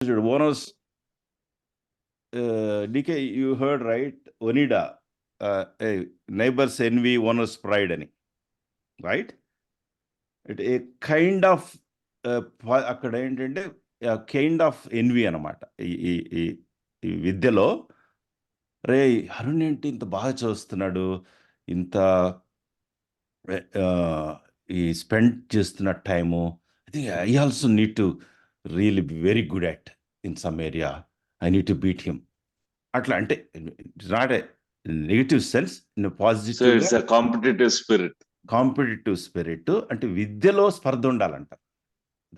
Bonus, DK, you heard right? Onida, neighbors envy, owner's pride, any right? It a kind of అక్కడ ఏంటంటే kind of N V అనమాట. ఈ విద్యలో రే అరుణ్ ఏంటి ఇంత బాగా చదువుతున్నాడు, ఇంత ఈ స్పెండ్ చేస్తున్న time, I think I also need to really be very good at in some area, I need to beat him. అట్లా అంటే not a negative sense, positive competitive spirit అంటే విద్యలో స్పర్ధ ఉండాలంట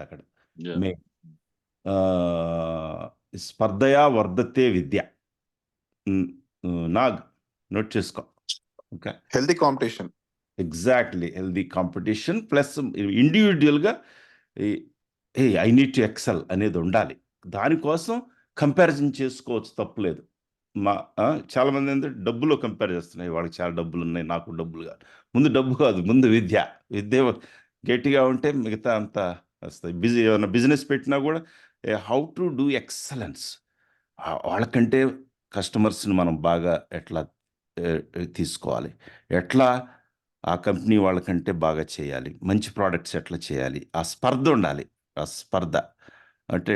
అక్కడ. స్పర్ధయా వర్ధతే విద్య. నాగ్ నోట్ చేసుకో. Okay, healthy competition. Exactly, healthy competition plus ఇండివిజువల్గా I need to XL అనేది ఉండాలి. దానికోసం కంపారిజన్ చేసుకోవచ్చు, తప్పులేదు. చాలా మంది ఏంటంటే డబ్బులో కంపేర్ చేస్తున్నాయి, వాళ్ళకి చాలా డబ్బులు ఉన్నాయి, నాకు డబ్బులు కాదు. ముందు డబ్బు కాదు, ముందు విద్య గట్టిగా ఉంటే మిగతా అంతా వస్తాయి. ఏమైనా బిజినెస్ పెట్టినా కూడా హౌ టు డూ ఎక్సలెన్స్. వాళ్ళకంటే కస్టమర్స్ని మనం బాగా ఎట్లా తీసుకోవాలి, ఎట్లా ఆ కంపెనీ వాళ్ళకంటే బాగా చేయాలి, మంచి ప్రోడక్ట్స్ ఎట్లా చేయాలి, ఆ స్పర్ధ ఉండాలి. ఆ స్పర్ధ అంటే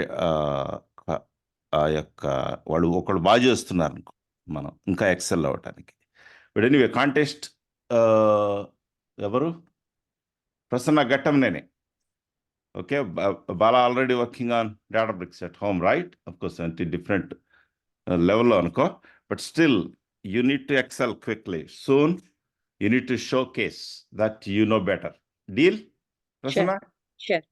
ఆ యొక్క వాళ్ళు ఒకళ్ళు బాగా చేస్తున్నారు అనుకో, మనం ఇంకా ఎక్సెల్ అవ్వటానికి. బట్ ఎనీవే కాంటెస్ట్ ఎవరు? ప్రసన్న ఘట్టంనేనే. Okay, Bala already working on Databricks at home, right? Of course అంటే డిఫరెంట్ లెవెల్లో అనుకో, but still you need to excel quickly. Soon you need to showcase that you know better. Deal, Prasanna? Sure.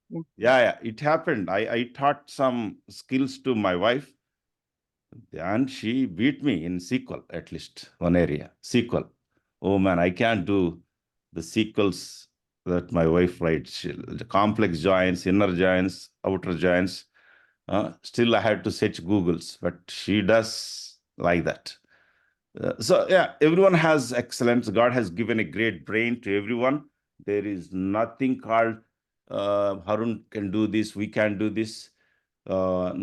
Yeah, it happened. I taught some skills to my wife, and she beat me in SQL, at least one area. SQL. Oh man, I can't do the SQLs that my wife writes. The complex joins, inner joins, outer joins. Still I had to search Googles, but she does like that. So yeah, everyone has excellence. God has given a great brain to everyone. There is nothing called Harun can do this, we can do this.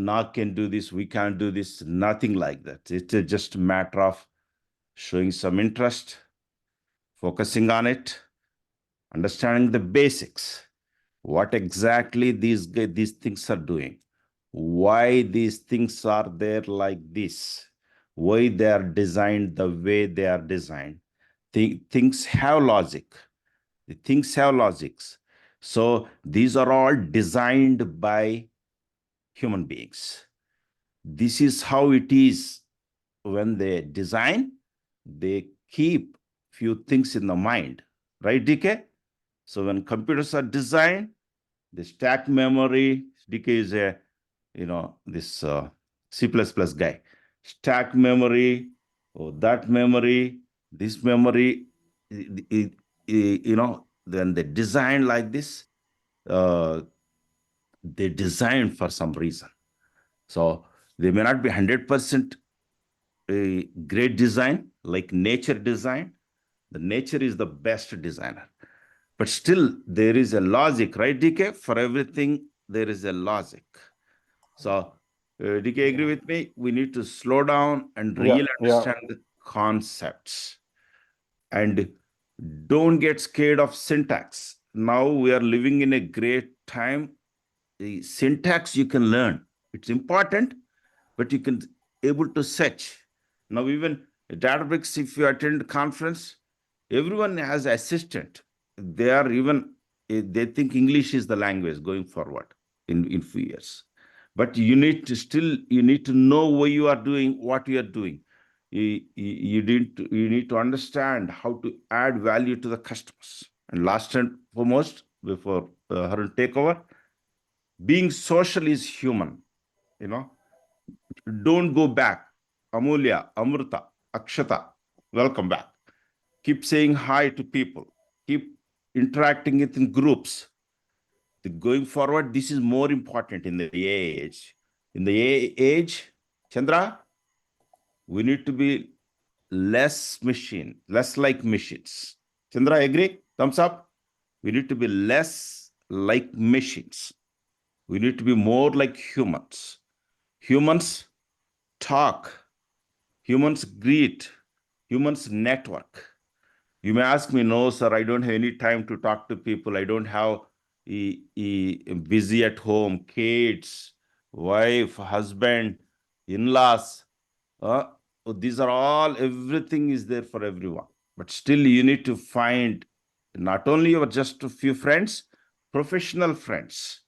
Nag can do this, we can't do this. Nothing like that. It's just a matter of showing some interest, focusing on it, understanding the basics. What exactly these things are doing, why these things are there like this, why they are designed the way they are designed. Things have logic. The things have logics. So these are all designed by human beings. This is how it is. When they design, they keep few things in the mind, right, DK? So when computers are designed, the stack memory, DK is a, this C++ guy. Stack memory, that memory, this memory, when they design like this, they design for some reason. So they may not be 100% great design like nature design. The nature is the best designer. But still there is a logic, right, DK? For everything there is a logic. So DK, agree with me? We need to slow down and really understand the concepts. And don't get scared of syntax. Now we are living in a great time. The syntax you can learn. It's important, but you can able to search. Now even Databricks, if you attend conference, everyone has assistant. They are even, they think English is the language going forward in few years. But you need to know why you are doing what you are doing. You need to understand how to add value to the customers. And last and foremost, before Harun take over, being social is human. Don't go back. Amulya, Amrita, Akshata, welcome back. Keep saying hi to people. Keep interacting it in groups. Going forward, this is more important in the AI age. In the AI age, Chandra, we need to be less like machines. Chandra, agree? Thumbs up. We need to be less like machines. We need to be more like humans. Humans talk, humans greet, humans network. You may ask me, no, sir, I don't have any time to talk to people. I don't have busy at home, kids, wife, husband, in-laws. These are all, everything is there for everyone. But still you need to find not only your just a few friends, professional friends.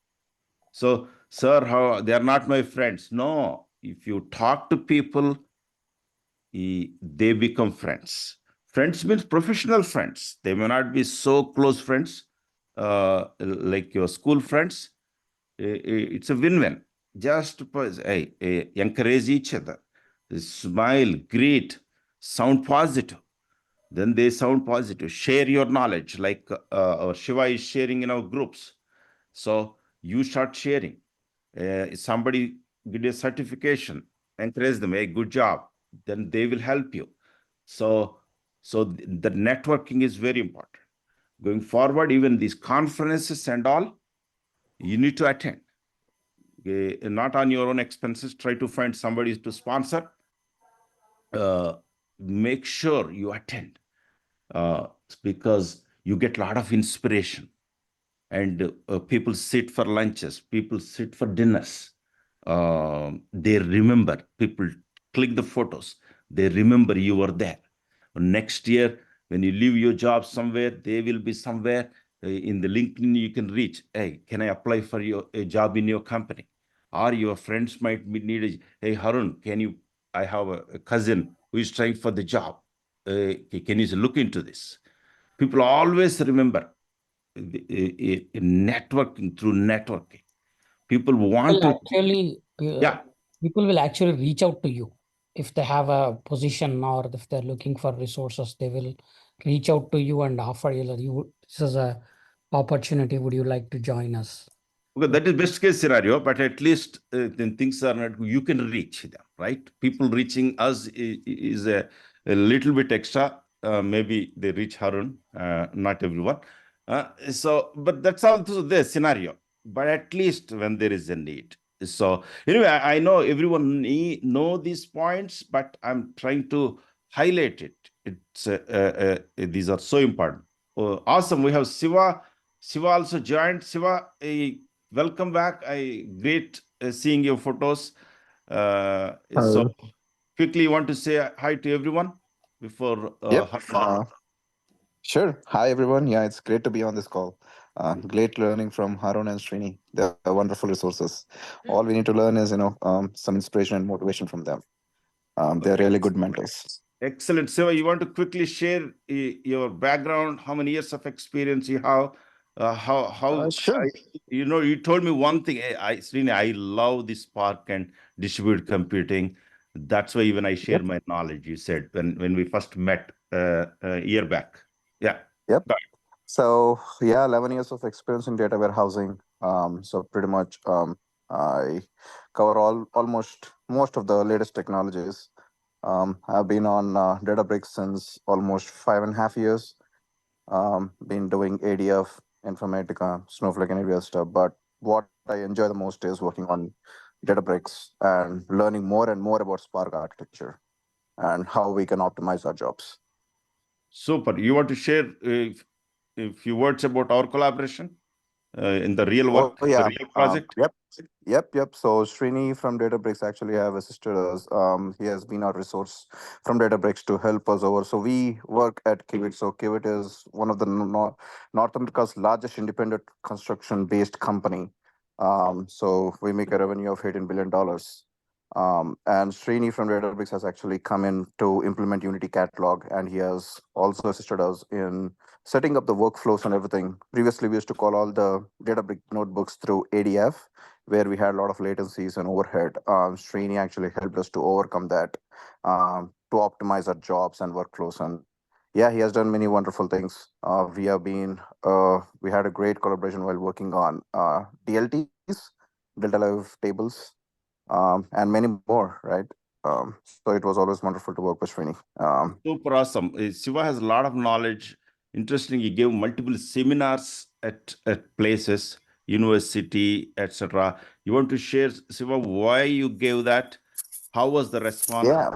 So, sir, how they are not my friends. No, if you talk to people, they become friends. Friends means professional friends. They may not be so close friends like your school friends. It's a win-win. Just encourage each other, smile, greet, sound positive. Then they sound positive. Share your knowledge, like our Shiva is sharing in our groups. So you start sharing. Somebody get a certification, encourage them, hey, good job. Then they will help you. So the networking is very important. Going forward, even these conferences and all, you need to attend. Not on your own expenses. Try to find somebody to sponsor. Make sure you attend because you get a lot of inspiration. And people sit for lunches, people sit for dinners. They remember, people click the photos, they remember you were there. Next year, when you leave your job somewhere, they will be somewhere in the LinkedIn you can reach. Hey, can I apply for a job in your company? Or your friends might need hey, Harun, I have a cousin who is trying for the job. Can you look into this? People always remember networking, through networking. People want Will to, actually, yeah. people will actually reach out to you if they have a position or if they're looking for resources. They will reach out to you and offer you that this is a opportunity. Would you like to join us? Because that is best case scenario, but at least then things are not, you can reach them, right? People reaching us is a little bit extra. Maybe they reach Harun, not everyone. But that's also the scenario. But at least when there is a need. So anyway, I know everyone know these points, but I'm trying to highlight it. These are so important. Awesome. We have Siva. Siva also joined. Siva, welcome back. Great seeing your photos. So Uh, quickly, you want to say hi to everyone before yep. Sure. Hi, everyone. Yeah, it's great to be on this call. Great learning from Harun and Srini. They're wonderful resources. All we need to learn is, some inspiration and motivation from them. They're really good mentors. Excellent. Siva, you want to quickly share your background, how many years of experience you have, Sure. you told me one thing, Srini, I love this Spark and distributed computing. That's why even I share Yep. my knowledge, you said, when we first met a year back. Yeah. Yep. So, yeah, 11 years of experience in data warehousing. So pretty much I cover almost most of the latest technologies. I've been on Databricks since almost 5.5 years. Been doing ADF, Informatica, Snowflake, and AWS stuff. But what I enjoy the most is working on Databricks and learning more and more about Spark architecture and how we can optimize our jobs. Super. You want to share a few words about our collaboration in the real Oh work, the yeah. real project? Yep. So Srini from Databricks actually have assisted us. He has been our resource from Databricks to help us over. So we work at Kivit. So Kivit is one of the North America's largest independent construction-based company. So we make a revenue of $18 billion. And Srini from Databricks has actually come in to implement Unity Catalog, and he has also assisted us in setting up the workflows and everything. Previously, we used to call all the Databricks notebooks through ADF, where we had a lot of latencies and overhead. Srini actually helped us to overcome that, to optimize our jobs and workflows. And yeah, he has done many wonderful things. We had a great collaboration while working on DLTs, Delta Live tables, and many more, right? So it was always wonderful to work with Srini. Super awesome. Siva has a lot of knowledge. Interesting, he gave multiple seminars at places. university, etc. You want to share, Siva, why you gave that? How was the response? Yeah.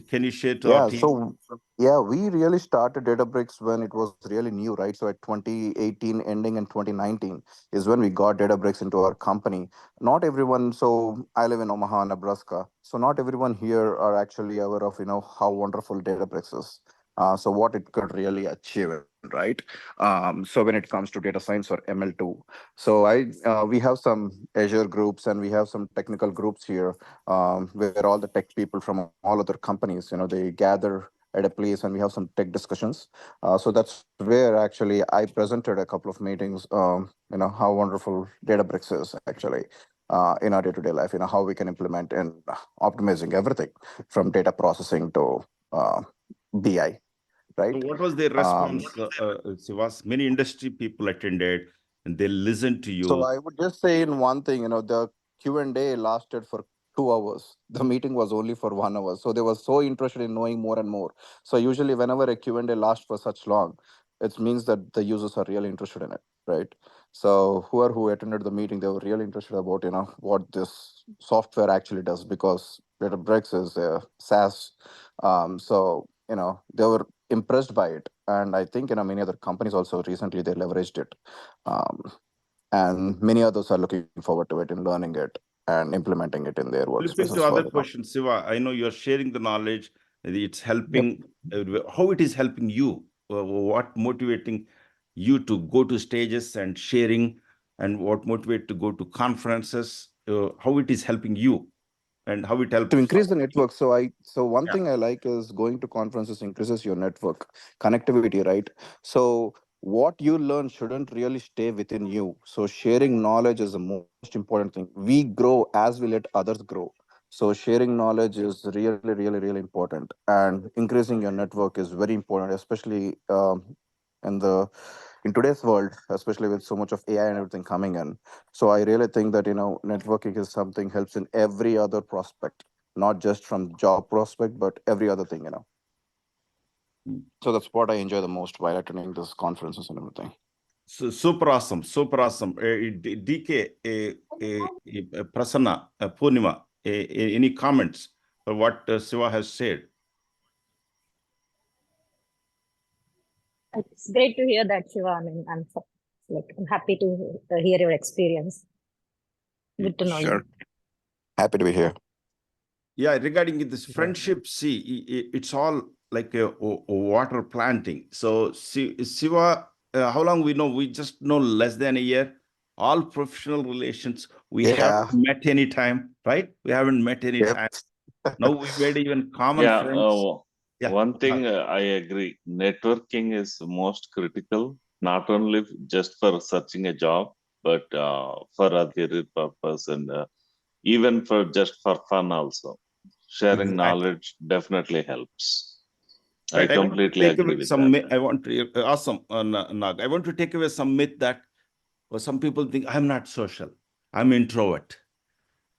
Can you share to our Yeah, team? so yeah, we really started Databricks when it was really new, right? So at 2018 ending in 2019 is when we got Databricks into our company. Not everyone, so I live in Omaha, Nebraska. So not everyone here are actually aware of, how wonderful Databricks is. So what it could really achieve, right? So when it comes to data science or ML2. So we have some Azure groups and we have some technical groups here where all the tech people from all other companies, they gather at a place and we have some tech discussions. So that's where actually I presented a couple of meetings, how wonderful Databricks is actually in our day-to-day life, how we can implement and optimizing everything from data processing to BI, So right? what was their response, Siva? Many industry people attended and they listened to So you. I would just say in one thing, the Q&A lasted for 2 hours. The meeting was only for 1 hour. So they were so interested in knowing more and more. So usually whenever a Q&A lasts for such long, it means that the users are really interested in it, right? So whoever who attended the meeting, they were really interested about, what this software actually does because Databricks is a SaaS. So, they were impressed by it. And I think, many other companies also recently, they leveraged it. Um, and many others are looking forward to it and learning it and implementing it in their Flipping workspaces to other further. questions, Siva, I know you're sharing the knowledge. It's helping. How it is helping you? What motivating you to go to stages and sharing, and what motivate to go to conferences? How it is helping you, and how it To helps? increase the network, so one Yeah. thing I like is going to conferences increases your network connectivity, right? So what you learn shouldn't really stay within you. So sharing knowledge is the most important thing. We grow as we let others grow. So sharing knowledge is really, really, really important, and increasing your network is very important, especially in the in today's world, especially with so much of AI and everything coming in. So I really think that networking is something helps in every other prospect, not just from job prospect, but every other thing. Mm. So that's what I enjoy the most while attending these conferences and everything. So super awesome, super awesome. DK, Prasanna, Purnima, any comments for what Siva has said? It's great to hear that, Shiva. I mean, I'm happy to hear your experience. Good to know you. Sure. Happy to be here. Yeah, regarding this friendship, see, it's all like a water planting. So, Siva, how long we know? We just know less than a year. All professional relations, we Yeah. haven't met any time, right? We haven't met any Yep. time. Now we made even common Yeah, friends. Yeah. one thing I agree. Networking is most critical, not only just for searching a job, but for a career purpose and even for just for fun also. Sharing Exactly. knowledge definitely helps. I Right. I want to completely take agree away with some. that. I want to awesome, Nag. I want to take away some myth that some people think I'm not social. I'm introvert.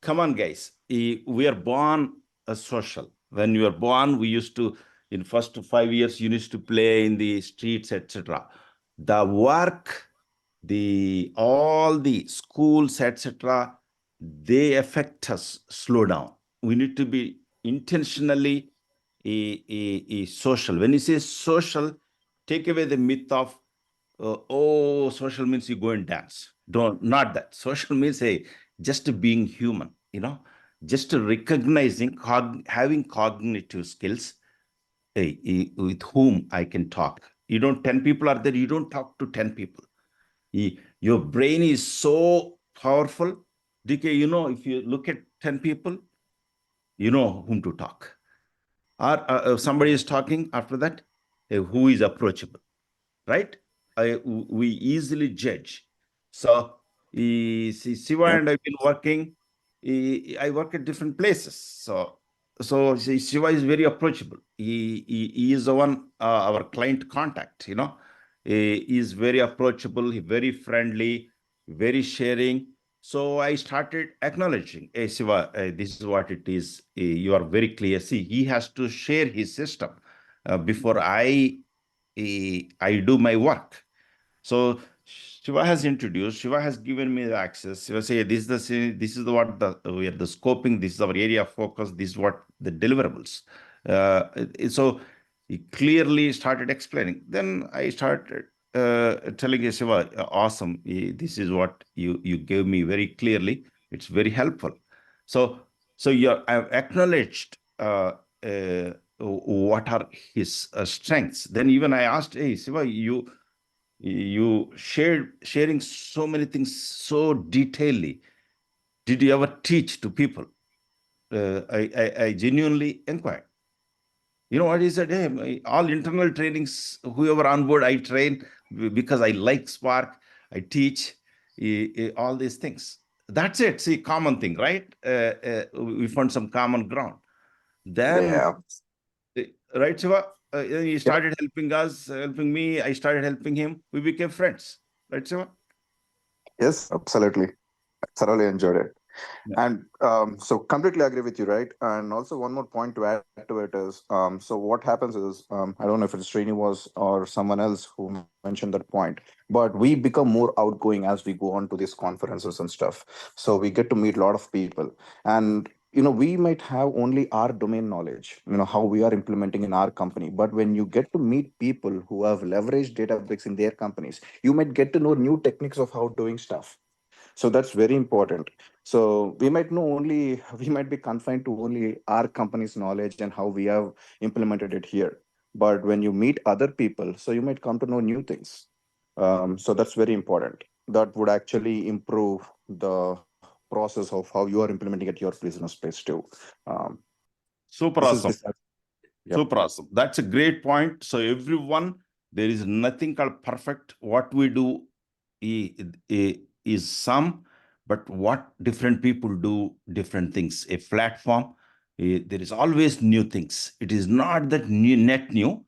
Come on, guys. We are born social. When you are born, we used to, in first 5 years, you used to play in the streets, etc. The work, all the schools, etc., they affect us. Slow down. We need to be intentionally social. When you say social, take away the myth of oh, social means you go and dance. Don't, not that. Social means, hey, just being human, just recognizing, having cognitive skills, hey, with whom I can talk. 10 people are there, you don't talk to 10 people. Your brain is so powerful. DK, if you look at 10 people, you know whom to talk. Or somebody is talking after that, who is approachable, right? We easily judge. So, Siva Yep. and I've been working. I work at different places. So Siva is very approachable. He is the one, our client contact. He is very approachable. He very friendly, very sharing. So I started acknowledging, hey, Siva, this is what it is. You are very clear. See, he has to share his system before I do my work. So Shiva has introduced, Shiva has given me the access. Shiva say, this is we are the scoping, this is our area of focus, this is what the deliverables. So he clearly started explaining. Then I started telling Shiva, awesome, this is what you gave me very clearly. It's very helpful. So I've acknowledged what are his strengths. Then even I asked, hey, Shiva, you sharing so many things so detailedly. Did you ever teach to people? I genuinely inquired. You know what he said? Hey, all internal trainings, whoever on board, I train because I like Spark. I teach all these things. That's it. See, common thing, right? We found some common ground. Then, Yeah. right, Shiva? He Yep. started helping us, helping me. I started helping him. We became friends. Right, Shiva? Yes, absolutely. I thoroughly enjoyed it. Yeah. And so completely agree with you, right? And also one more point to add to it is, so what happens is, I don't know if it's Srinivas or someone else who mentioned that point, but we become more outgoing as we go on to these conferences and stuff. So we get to meet a lot of people, and we might have only our domain knowledge, how we are implementing in our company. But when you get to meet people who have leveraged Databricks in their companies, you might get to know new techniques of how doing stuff. So that's very important. So we might we might be confined to only our company's knowledge and how we have implemented it here. But when you meet other people, so you might come to know new things. So that's very important. That would actually improve the process of how you are implementing at your business space too. Um, Super this awesome. is Yep. Super awesome. That's a great point. So everyone, there is nothing called perfect. What we do is some, but what different people do different things. A platform, there is always new things. It is not that net new,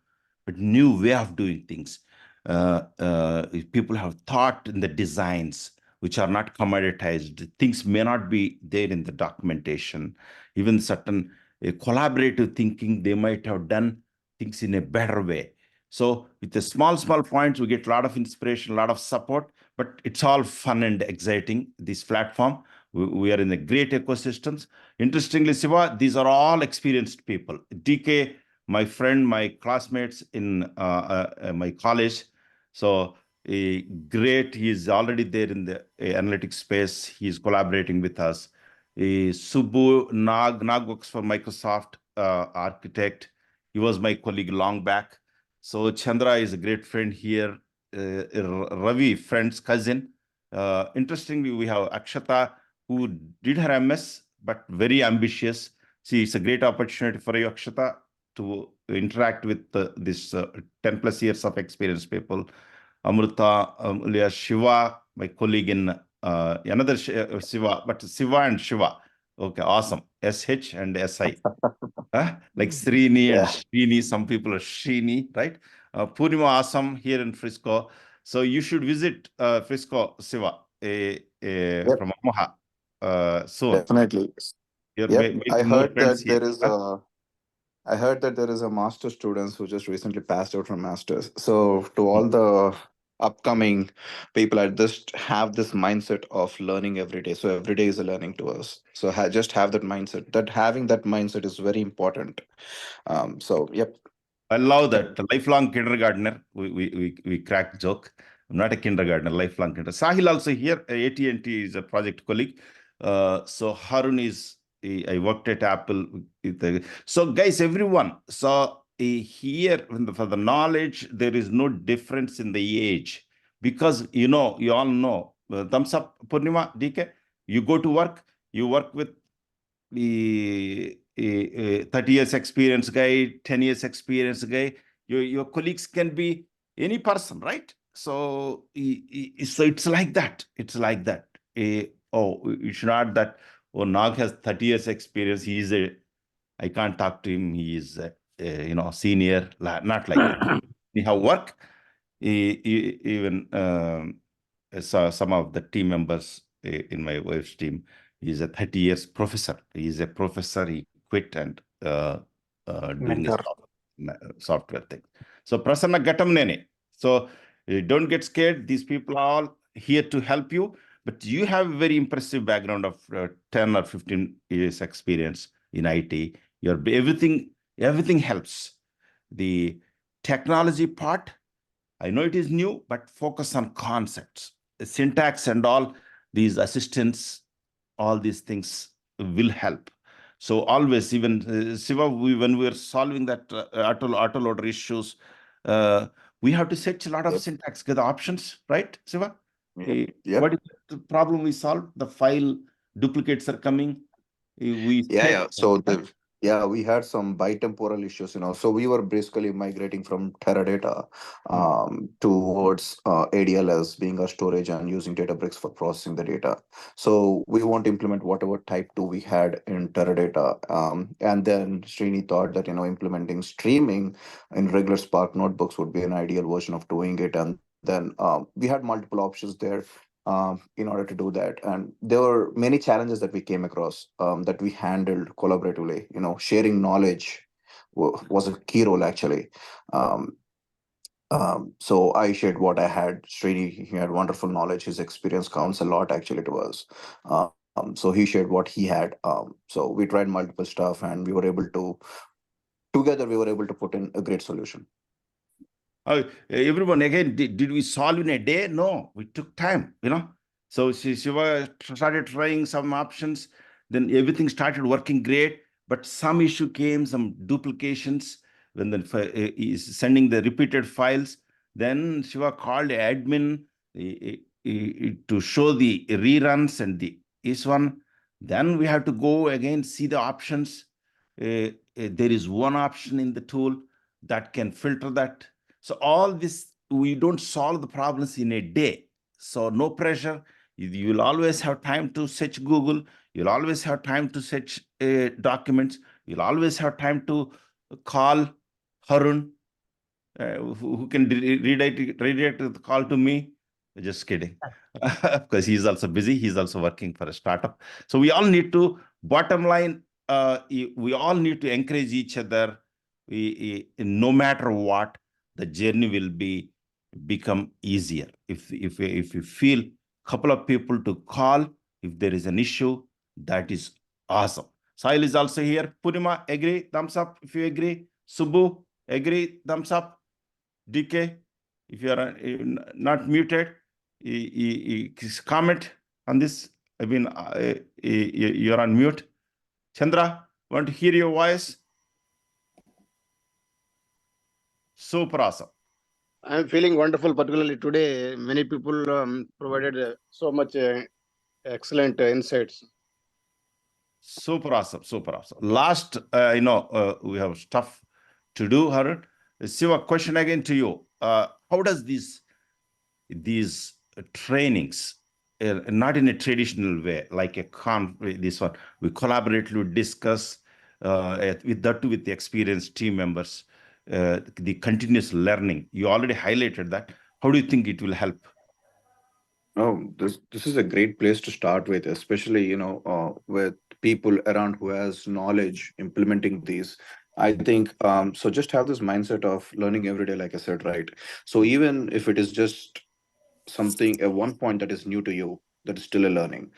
but new way of doing things. People have thought in the designs which are not commoditized. Things may not be there in the documentation. Even certain collaborative thinking, they might have done things in a better way. So with the small points, we get a lot of inspiration, a lot of support, but it's all fun and exciting, this platform. We are in a great ecosystems. Interestingly, Shiva, these are all experienced people. DK, my friend, my classmates in my college. So great, he's already there in the analytics space. He's collaborating with us. Subbu Nag works for Microsoft, architect. He was my colleague long back. So Chandra is a great friend here. Ravi, friend's cousin. Interestingly, we have Akshata, who did her MS, but very ambitious. See, it's a great opportunity for you, Akshata, to interact with this 10 plus years of experience people. Amrita, Shiva, my colleague in another Shiva, but Shiva and Shiva. Okay, awesome. SH and SI. Like Srini and Yeah. Srini, some people are Srini, right? Purnima, awesome here in Frisco. So you should visit Frisco, Shiva, Yep. from Omaha soon. Definitely. You're Yep. making more friends here. I heard that there is a master students who just recently passed out from masters. So to all the upcoming people, I just have this mindset of learning every day. So every day is a learning to us. So just have that mindset. That having that mindset is very important. So yep. I love that. The lifelong kindergartner. We crack joke. I'm not a kindergartner, lifelong kindergartner. Sahil also here. AT&T is a project colleague. So Harun is, I worked at Apple. So guys, everyone. So here, for the knowledge, there is no difference in the age. Because, you all know, thumbs up, Purnima, DK, you go to work, you work with the 30 years experience guy, 10 years experience guy. Your colleagues can be any person, right? So it's like that. It's like that. It's not that, Nag has 30 years experience. I can't talk to him. He is senior. Not like that. We have work. Even some of the team members in my wife's team, he's a 30 years professor. He's a professor. He quit and doing his Mentor. software thing. So Prasanna Gatamnene. So Don't get scared. These people are all here to help you. But you have a very impressive background of 10 or 15 years experience in IT. Everything helps. The technology part, I know it is new, but focus on concepts, the syntax and all these assistants, all these things will help. So always, even Siva, when we were solving that autoloader issues, we have to search a lot of Yep. syntax, get the options, right, Siva? Yep. What is the problem we solved? The file duplicates are coming. We Yeah. check. So we had some bitemporal issues, So we were basically migrating from Teradata towards ADLS being our storage and using Databricks for processing the data. So we want to implement whatever type 2 we had in Teradata. And then Srini thought that, implementing streaming in regular Spark notebooks would be an ideal version of doing it. And then we had multiple options there in order to do that. And there were many challenges that we came across that we handled collaboratively. Sharing knowledge was a key role actually. So I shared what I had. Srini, he had wonderful knowledge. His experience counts a lot actually to us. So he shared what he had. So we tried multiple stuff, and we were able to put in a great solution. Everyone, again, did we solve in a day? No, we took time, So Shiva started trying some options, then everything started working great, but some issue came, some duplications, when is sending the repeated files. Then Shiva called admin to show the reruns and this one. Then we have to go again, see the options. There is one option in the tool that can filter that. So all this, we don't solve the problems in a day. So no pressure. You will always have time to search Google. You'll always have time to search documents. You'll always have time to call Harun, who can redirect the call to me. Just kidding. Because he's also busy. He's also working for a startup. So we all need to, bottom line, we all need to encourage each other. No matter what, the journey will become easier. If you feel a couple of people to call, if there is an issue, that is awesome. Sahil is also here. Purnima, agree? Thumbs up if you agree. Subbu, agree? Thumbs up. DK, if you are not muted, comment on this. I mean, you're on mute. Chandra, want to hear your voice? Super awesome. I'm feeling wonderful, particularly today. Many people provided so much excellent insights. Super awesome, super awesome. Last, we have stuff to do, Harun. Siva, question again to you. How does these trainings, not in a traditional way, like this one, we collaboratively discuss with the experienced team members, the continuous learning. You already highlighted that. How do you think it will help? Oh, this is a great place to start with, especially with people around who has knowledge implementing these. I think so. Just have this mindset of learning every day, like I said, right? So even if it is just something at one point that is new to you, that is still a learning.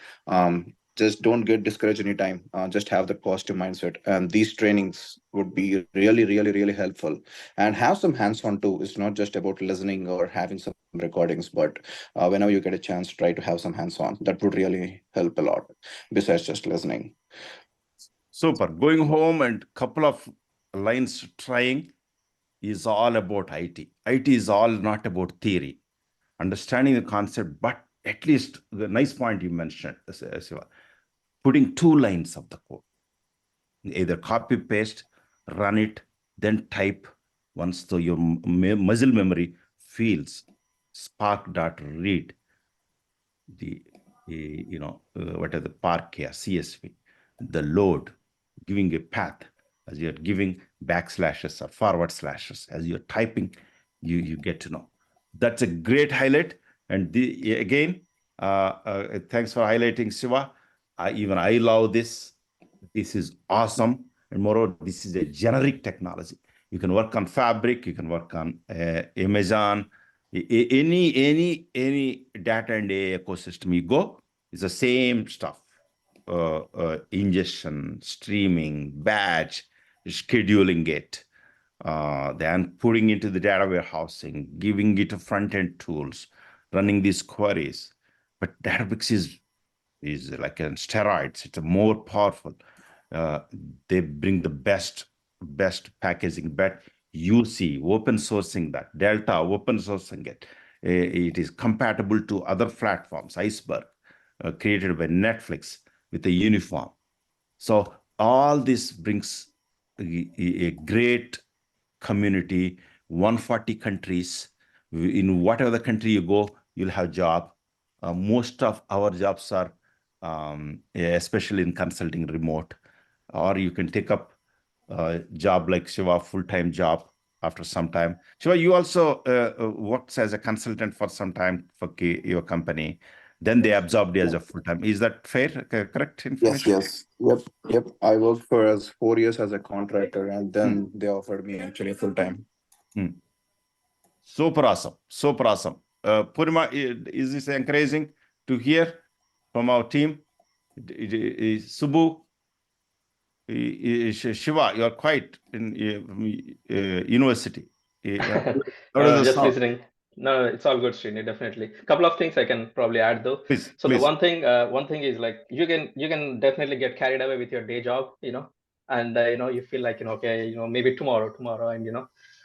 Just don't get discouraged anytime. Just have the positive mindset, and these trainings would be really, really, really helpful. And have some hands-on too. It's not just about listening or having some recordings, but whenever you get a chance, try to have some hands-on. That would really help a lot. Besides just listening. Super. Going home and couple of lines trying is all about IT. IT is all not about theory. Understanding the concept, but at least the nice point you mentioned, Siva, putting 2 lines of the code, either copy paste, run it, then type. Once your muscle memory feels spark.read what are the park here, CSV, the load, giving a path as you're giving backslashes or forward slashes as you're typing, you get to know. That's a great highlight. And again, thanks for highlighting, Siva. I love this. This is awesome. And moreover, this is a generic technology. You can work on Fabric, you can work on Amazon, Any data and AI ecosystem you go, it's the same stuff. Ingestion, streaming, batch, scheduling it, then putting into the data warehousing, giving it a front-end tools, running these queries. But Databricks is like on steroids. It's more powerful. They bring the best packaging, but UC, open sourcing that, Delta, open sourcing it. It is compatible to other platforms, Iceberg, created by Netflix with a uniform. So all this brings a great community, 140 countries. In whatever the country you go, you'll have job. Most of our jobs are, especially in consulting, remote, or you can take up a job like Shiva, full-time job after some time. Shiva, you also worked as a consultant for some time for your company. Then they absorbed you as a full-time. Is that fair? Correct information? Yes. Yep. I worked for as 4 years as a contractor, and then they offered me actually full time. Super awesome. Super awesome. Purima, is this encouraging to hear from our team? Subbu, Shiva, you're quiet in university. How does the Just sound? listening. No, it's all good, Srini. Definitely. Couple of things I can probably add though. Please, So please. the one thing is like you can definitely get carried away with your day job, and you feel like okay, maybe tomorrow, and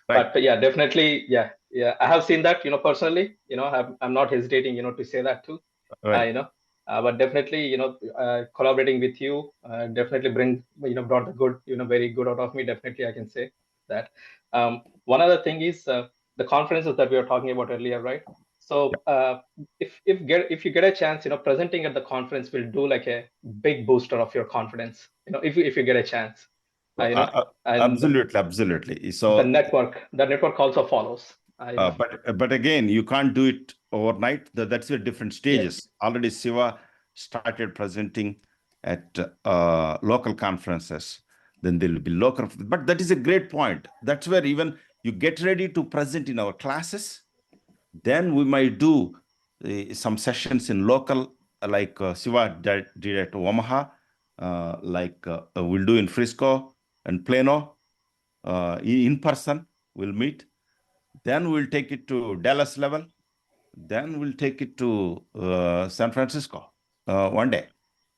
Right. but yeah, definitely, yeah. I have seen that, personally. I'm not hesitating, to say that too. Right. But definitely, collaborating with you definitely brought the good, very good out of me. Definitely, I can say that. One other thing is the conferences that we were talking about earlier, right? So if you get a chance, presenting at the conference will do like a big booster of your confidence. If you get a chance, and Absolutely. So the network also follows. but again, you can't do it overnight. That's your different stages. Already Siva started presenting at local conferences. Then there will be local, but that is a great point. That's where even you get ready to present in our classes. Then we might do some sessions in local, like Siva did at Omaha, like we'll do in Frisco and Plano, in person, we'll meet. Then we'll take it to Dallas level. Then we'll take it to San Francisco one day.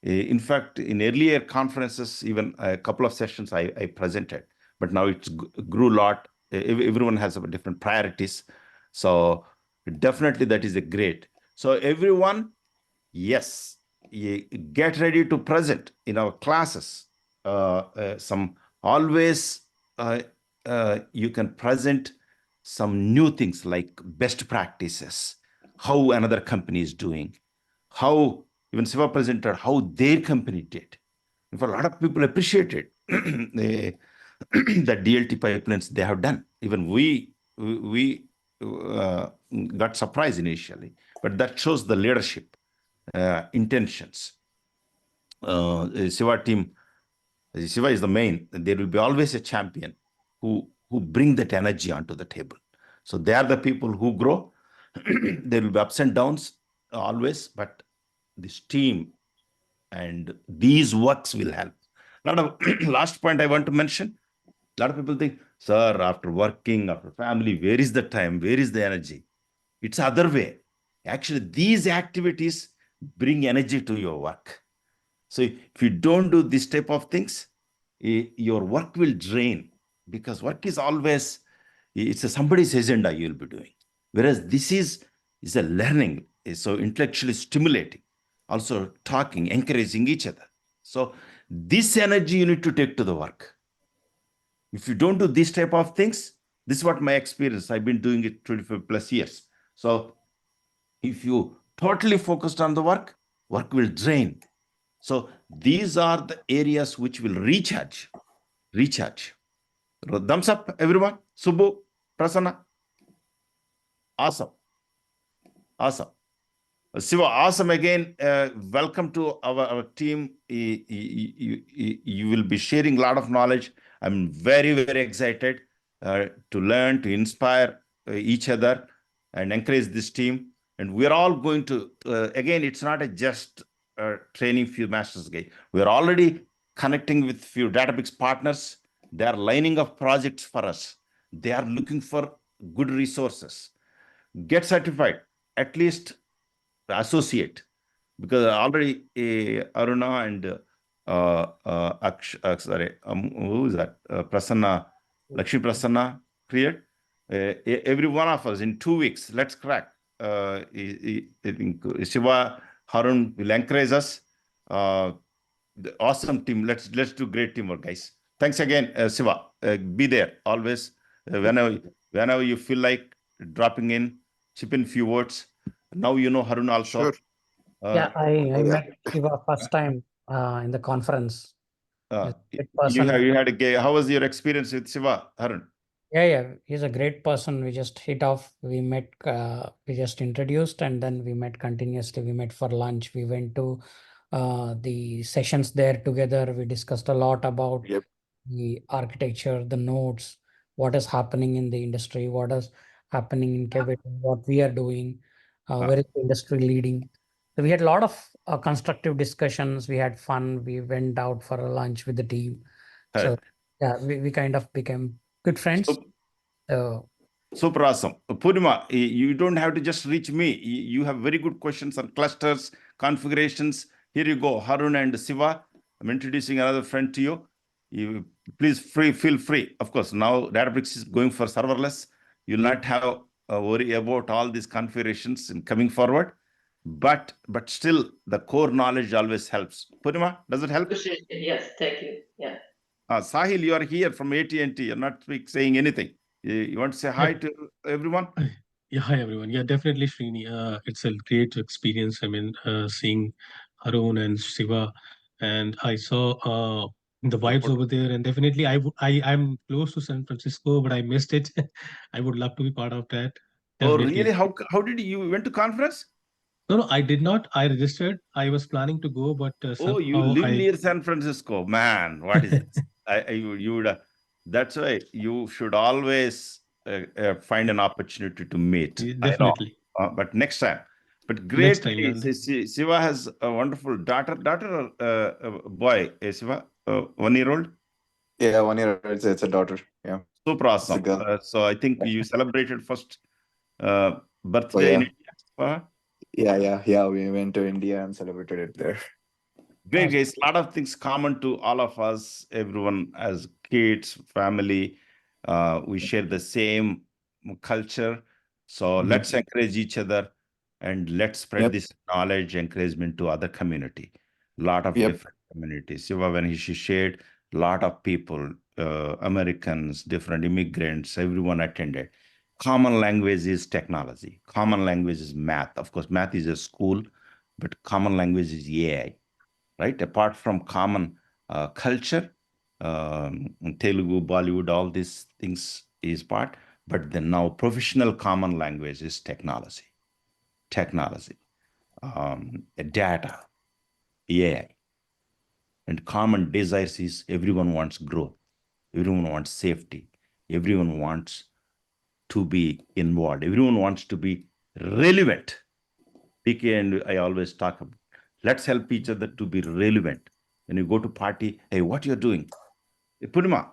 In fact, in earlier conferences, even a couple of sessions I presented, but now it's grew a lot. Everyone has different priorities. So definitely that is a great. So everyone, yes, get ready to present in our classes. Some always you can present some new things like best practices, how another company is doing, how even Siva presented how their company did. And for a lot of people appreciated the DLT pipelines they have done. Even we got surprised initially, but that shows the leadership intentions. Siva team, Siva is the main. There will be always a champion who bring that energy onto the table. So they are the people who grow. There will be ups and downs always, but this team and these works will help. Last point I want to mention. A lot of people think, sir, after working, after family, where is the time? Where is the energy? It's the other way. Actually, these activities bring energy to your work. So if you don't do this type of things, your work will drain, because work is always, it's somebody's agenda you'll be doing. Whereas this is a learning, so intellectually stimulating, also talking, encouraging each other. So this energy you need to take to the work. If you don't do this type of things, this is what my experience, I've been doing it 25 plus years. So if you totally focused on the work will drain. So these are the areas which will recharge. Thumbs up, everyone. Subbu, Prasanna. Awesome. Siva, awesome again. Welcome to our team. You will be sharing a lot of knowledge. I'm very, very excited to learn, to inspire each other. and encourage this team. And we're all going to, again, it's not a just training few masters guys. We're already connecting with few Databricks partners. They are lining up projects for us. They are looking for good resources. Get certified, at least associate, because already Aruna and who is that? Prasanna, Lakshmi Prasanna cleared. Every one of us in 2 weeks, let's crack. I think Shiva, Harun will encourage us. The awesome team. Let's do great teamwork, guys. Thanks again, Shiva. Be there always. Whenever you feel like dropping in, chip in few words. Now you know Harun also. Sure. Yeah, I yeah. met Shiva first time in the conference. You Great person. how was your experience with Shiva, Harun? Yeah, he's a great person. We just hit off. We met, we just introduced, and then we met continuously. We met for lunch. We went to the sessions there together. We discussed a lot about Yep. the architecture, the nodes, what is happening in the industry, what is happening in Kevin, what we are doing, where is the industry leading. So we had a lot of constructive discussions. We had fun. We went out for a lunch with the team. So Right. yeah, we kind of became good friends. Super awesome. Purnima, you don't have to just reach me. You have very good questions on clusters, configurations. Here you go, Harun and Shiva. I'm introducing another friend to you. You please feel free. Of course, now Databricks is going for serverless. You'll not have a worry about all these configurations in coming forward. But still, the core knowledge always helps. Purnima, does it help? Yes, thank you. Yeah. Sahil, you are here from AT&T. You're not saying anything. You want to say hi to everyone? Yeah, hi everyone. Yeah, definitely, Srini. It's a great experience. I mean, seeing Harun and Shiva, and I saw the vibes over there. And definitely, I'm close to San Francisco, but I missed it. I would love to be part of that. Oh, Definitely. really? How did you went to conference? No, I did not. I registered. I was planning to go, but Oh, you somehow live near San Francisco, man. What is it? You would. That's why you should always find an opportunity to meet. Definitely. I know, but next time. But great. Next time, yeah. Shiva has a wonderful daughter or boy. Shiva, 1 year old. Yeah, 1 year. It's a daughter. Yeah. Super awesome. girl. So I think you celebrated first birthday yeah. in India. Yeah. We went to India and celebrated it there. Great, guys. A lot of things common to all of us. Everyone as kids, family, we share the same culture. So let's encourage each other and let's spread this knowledge, encouragement to other community. A lot of different communities. Shiva, when she shared, a lot of people, Americans, different immigrants, everyone attended. Common language is technology. Common language is math. Of course, math is a school, but common language is AI. Right? Apart from common culture, Telugu, Bollywood, all these things is part, but then now professional common language is technology, data, AI, and common desires is everyone wants growth, everyone wants safety, everyone wants to be involved, everyone wants to be relevant. PK and I always talk about, let's help each other to be relevant. When you go to party, hey, what you're doing? Hey, Purnima,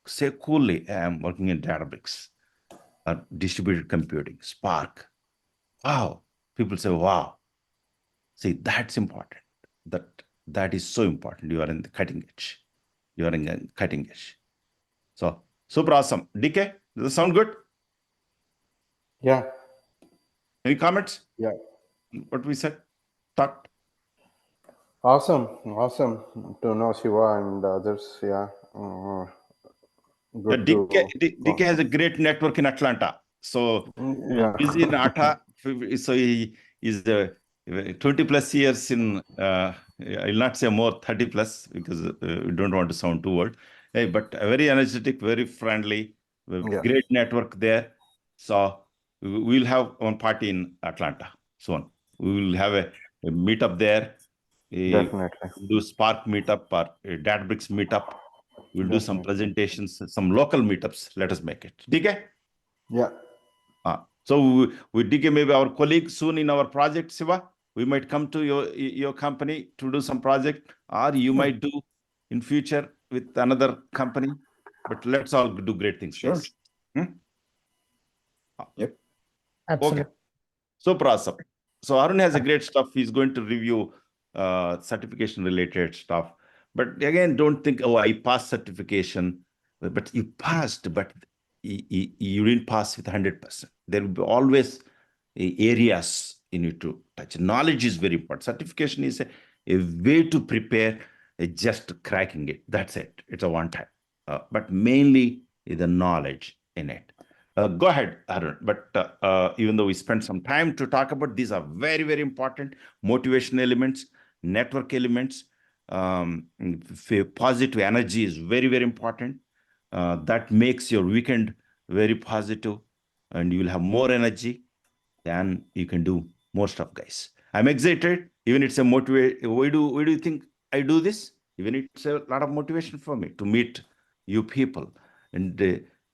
say coolly, I'm working in Databricks, distributed computing, Spark. Wow. People say, wow. See, that's important. That is so important. You are in the cutting edge. You are in the cutting edge. So, super awesome. DK, does that sound good? Yeah. Any comments? Yeah. What we said? Talked? Awesome to know Shiva and others. Yeah. Good DK has a great network in Atlanta. So busy in Atlanta. So he is 20 plus years in, I'll not say more, 30 plus, because we don't want to sound too old. Hey, but very energetic, very friendly, great network there. So we'll have one party in Atlanta soon. We will have a meetup there. Definitely. Do Spark meetup or a Databricks meetup. We'll do some presentations, some local meetups. Let us make it. DK? Yeah. So we DK, maybe our colleague soon in our project, Siva, we might come to your company to do some project, or you might do in future with another company. But let's all do great things. Sure. Guys. Yep. Absolutely. Okay. Super awesome. So Arun has a great stuff. He's going to review certification related stuff. But again, don't think, oh, I passed certification. But you passed, but you didn't pass with 100%. There will be always areas you need to touch. Knowledge is very important. Certification is a way to prepare, just cracking it. That's it. It's a one time. But mainly the knowledge in it. Go ahead, Arun. But even though we spent some time to talk about, these are very, very important motivation elements, network elements. Positive energy is very, very important. That makes your weekend very positive, and you will have more energy, then you can do more stuff, guys. I'm excited. Even it's a motivate. Why do you think I do this? Even it's a lot of motivation for me to meet you people. And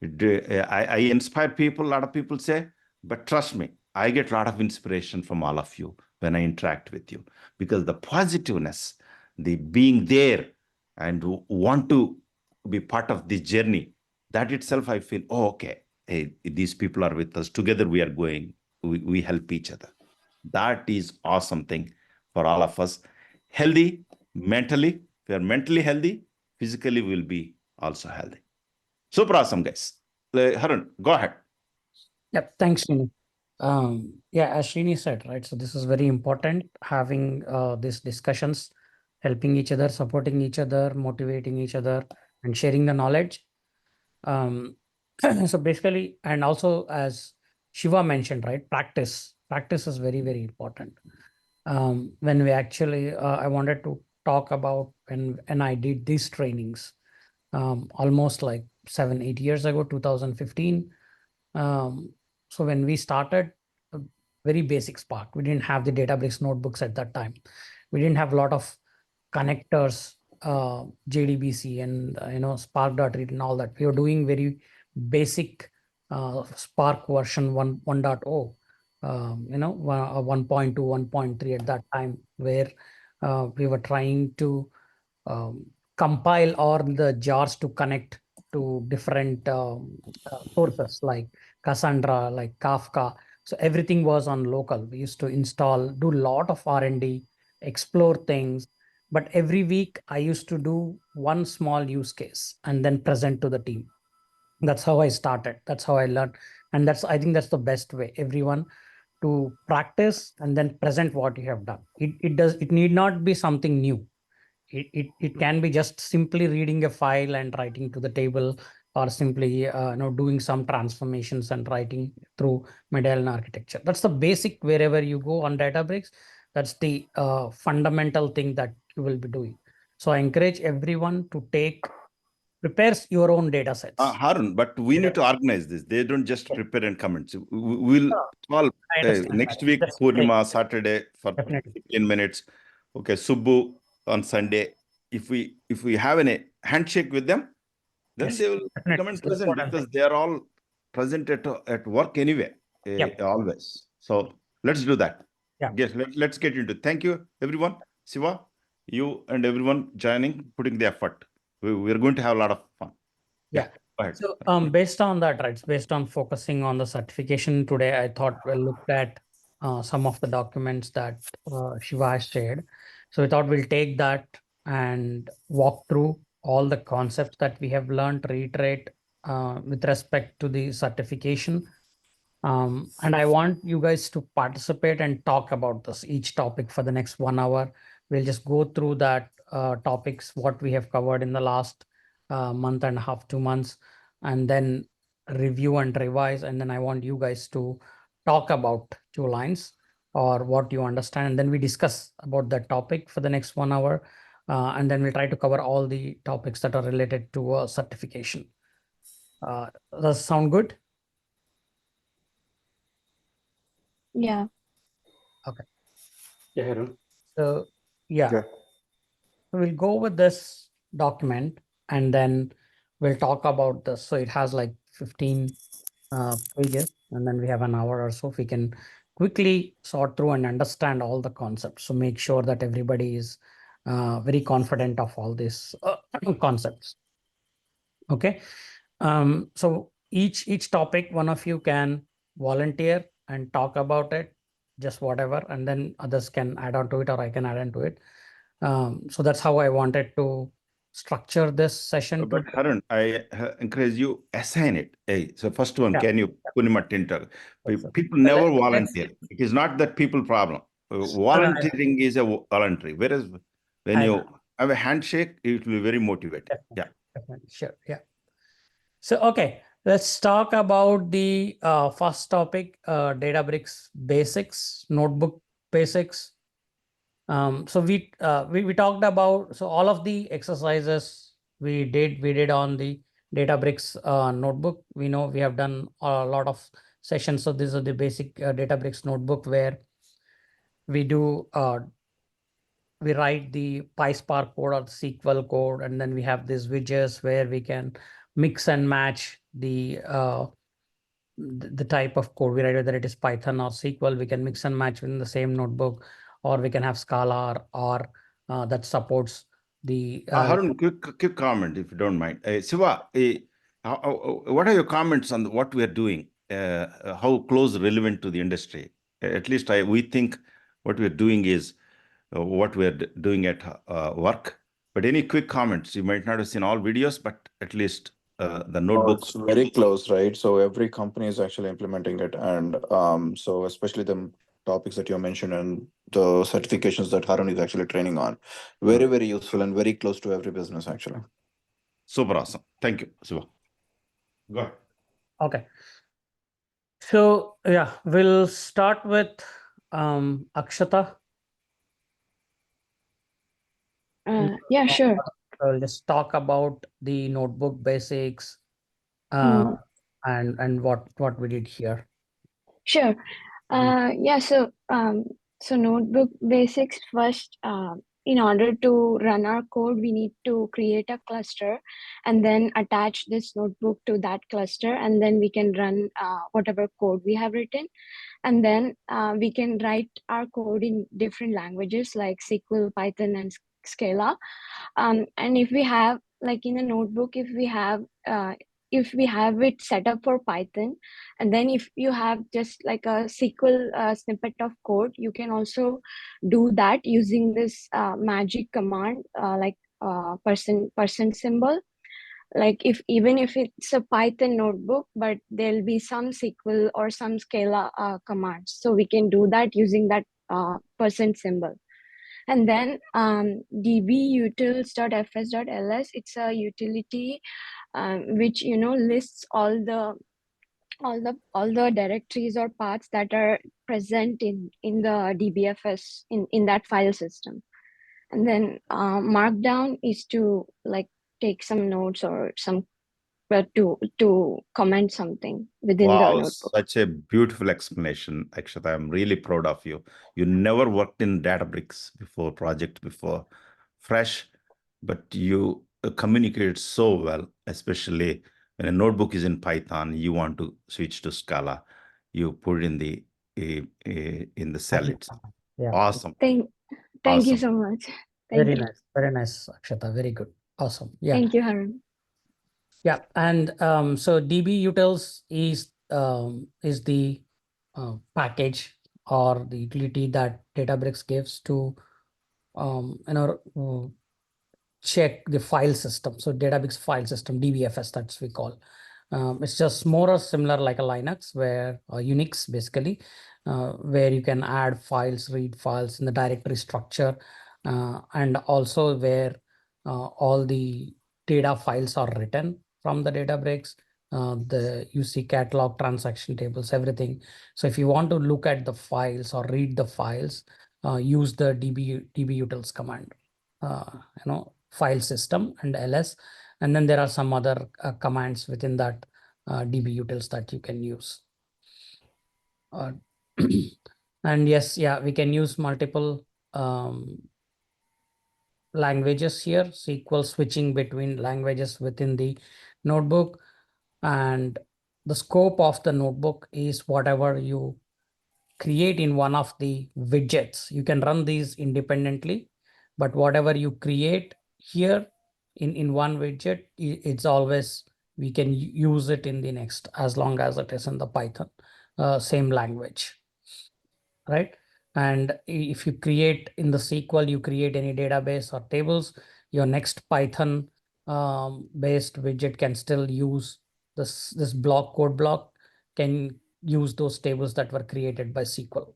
I inspire people. A lot of people say, but trust me, I get a lot of inspiration from all of you when I interact with you, because the positiveness, the being there and want to be part of this journey, that itself I feel, oh, okay, hey, these people are with us. Together we are going. We help each other. That is awesome thing for all of us. Healthy mentally. If we are mentally healthy, physically we'll be also healthy. Super awesome, guys. Harun, go ahead. Yep. Thanks, Srini. Yeah, as Srini said, right? So this is very important, having these discussions, helping each other, supporting each other, motivating each other, and sharing the knowledge. So basically, and also as Shiva mentioned, right? Practice is very, very important. When we actually, I wanted to talk about and I did these trainings almost like 7-8 years ago, 2015. So when we started, very basic Spark, we didn't have the Databricks notebooks at that time. We didn't have a lot of connectors, JDBC and Spark.read and all that. We were doing very basic Spark version 1.0, 1.2, 1.3 at that time, where we were trying to compile all the jars to connect to different sources like Cassandra, like Kafka. So everything was on local. We used to install, do a lot of R&D, explore things. But every week I used to do one small use case and then present to the team. That's how I started. That's how I learned. And I think that's the best way, everyone to practice and then present what you have done. It need not be something new. It can be just simply reading a file and writing to the table, or simply doing some transformations and writing through Medallion architecture. That's the basic. Wherever you go on Databricks, that's the fundamental thing that you will be doing. So I encourage everyone to prepares your own data sets. Harun, but we need to organize this. They don't just prepare and comment. So we'll call next week, Purnima, Saturday for 15 minutes. Okay, Subbu on Sunday. If we have any handshake with them, then they will come and present, because they are all present at work anyway, always. So let's do that. Yeah. Yes, let's get into it. Thank you, everyone. Siva, you and everyone joining, putting the effort. We're going to have a lot of fun. Yeah. Go ahead. So based on that, right, based on focusing on the certification today, I thought we'll look at some of the documents that Shiva has shared. So we thought we'll take that and walk through all the concepts that we have learned, reiterate with respect to the certification. And I want you guys to participate and talk about this, each topic for the next 1 hour. We'll just go through that topics, what we have covered in the last month and a half, 2 months, and then review and revise. And then I want you guys to talk about 2 lines or what you understand. And then we discuss about that topic for the next 1 hour. And then we'll try to cover all the topics that are related to certification. Does that sound good? Yeah. Okay. Yeah, Harun. So yeah. Yeah. So we'll go with this document and then we'll talk about this. So it has like 15 pages. and then we have an hour or so. We can quickly sort through and understand all the concepts. So make sure that everybody is very confident of all these concepts. Okay. So each topic, one of you can volunteer and talk about it, just whatever, and then others can add on to it, or I can add on to it. So that's how I wanted to structure this session. But Harun, I encourage you assign it. Hey, so first one, Yeah. can you Punimatinta? Yes, sir. People never Let's- volunteer. It is not that people problem. Volunteering is a voluntary. Whereas when I you know. have a handshake, it will be very motivating. Yeah. Definitely. Sure. Yeah. So, okay, let's talk about the first topic, Databricks basics, notebook basics. So we talked about, so all of the exercises we did on the Databricks notebook. We know we have done a lot of sessions. So these are the basic Databricks notebook where we do we write the PySpark code or the SQL code, and then we have these widgets where we can mix and match the type of code we write, whether it is Python or SQL. We can mix and match within the same notebook, or we can have Scala or that supports the. Harun, quick comment if you don't mind. Siva, what are your comments on what we are doing? How close relevant to the industry? At least we think what we are doing is what we are doing at work. But any quick comments? You might not have seen all videos, but at least the notebook. It's very close, right? So every company is actually implementing it, and so especially the topics that you mentioned and the certifications that Harun is actually training on, very useful and very close to every business actually. Super awesome. Thank you, Siva. Go ahead. Okay. So yeah, we'll start with Akshata. Yeah, sure. I'll just talk about the notebook basics Mm. and what we did here. Sure. Yeah, so notebook basics first, in order to run our code, we need to create a cluster and then attach this notebook to that cluster, and then we can run whatever code we have written. And then we can write our code in different languages like SQL, Python, and Scala. And if we have, like in a notebook, if we have it set up for Python, and then if you have just like a SQL snippet of code, you can also do that using this magic command, like percent symbol. Like even if it's a Python notebook, but there'll be some SQL or some Scala commands. So we can do that using that percent symbol. And then dbutils.fs.ls, it's a utility which lists all the directories or paths that are present in the dbfs in that file system. And then markdown is to like take some notes or some to comment something within the Wow, notebook. such a beautiful explanation, Akshata. I'm really proud of you. You never worked in Databricks before, project before, fresh, but you communicate so well, especially when a notebook is in Python, you want to switch to Scala, you put it in the cell itself. Yeah. Awesome. Thank Awesome. you so much. Thank you. Very nice, Akshata. Very good. Awesome. Yeah. Thank you, Harun. Yeah, and so dbutils is the package or the utility that Databricks gives to check the file system. So Databricks file system, DBFS, that's we call. It's just more or similar like a Linux, where Unix basically, where you can add files, read files in the directory structure, and also where all the data files are written from the Databricks, the UC catalog, transaction tables, everything. So if you want to look at the files or read the files, use the dbutils command, file system and ls. And then there are some other commands within that dbutils that you can use. And yes, yeah, we can use multiple languages here, SQL switching between languages within the notebook. And the scope of the notebook is whatever you create in one of the widgets. You can run these independently, but whatever you create here in one widget, it's always, we can use it in the next, as long as it is in the Python, same language, right? And if you create in the SQL, you create any database or tables, your next Python based widget can still use this block, code block, can use those tables that were created by SQL.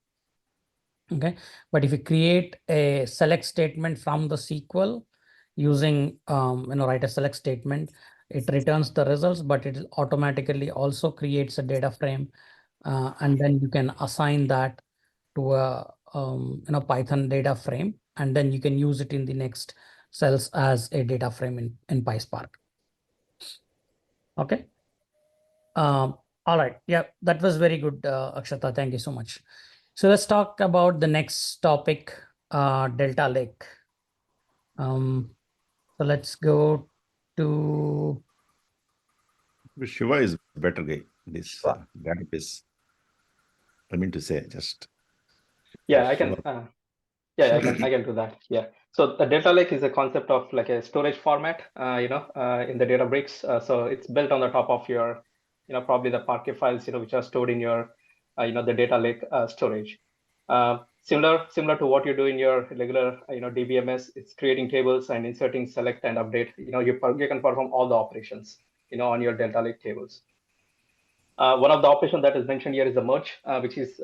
Okay, but if you create a select statement from the SQL using, write a select statement, it returns the results, but it automatically also creates a data frame, and then you can assign that to a Python data frame, and then you can use it in the next cells as a data frame in PySpark. Okay. All right. Yeah, that was very good, Akshata. Thank you so much. So let's talk about the next topic, Delta Lake. So let's go to Shiva is a better guy. This database. I mean to say, just Yeah, I can. I can do that. Yeah. So the Delta Lake is a concept of like a storage format, in the Databricks. So it's built on the top of your, probably the Parquet files, which are stored in your, the Data Lake storage. Similar to what you do in your regular, DBMS, it's creating tables and inserting, select, and update. You can perform all the operations, on your Delta Lake tables. One of the operations that is mentioned here is the merge, which is,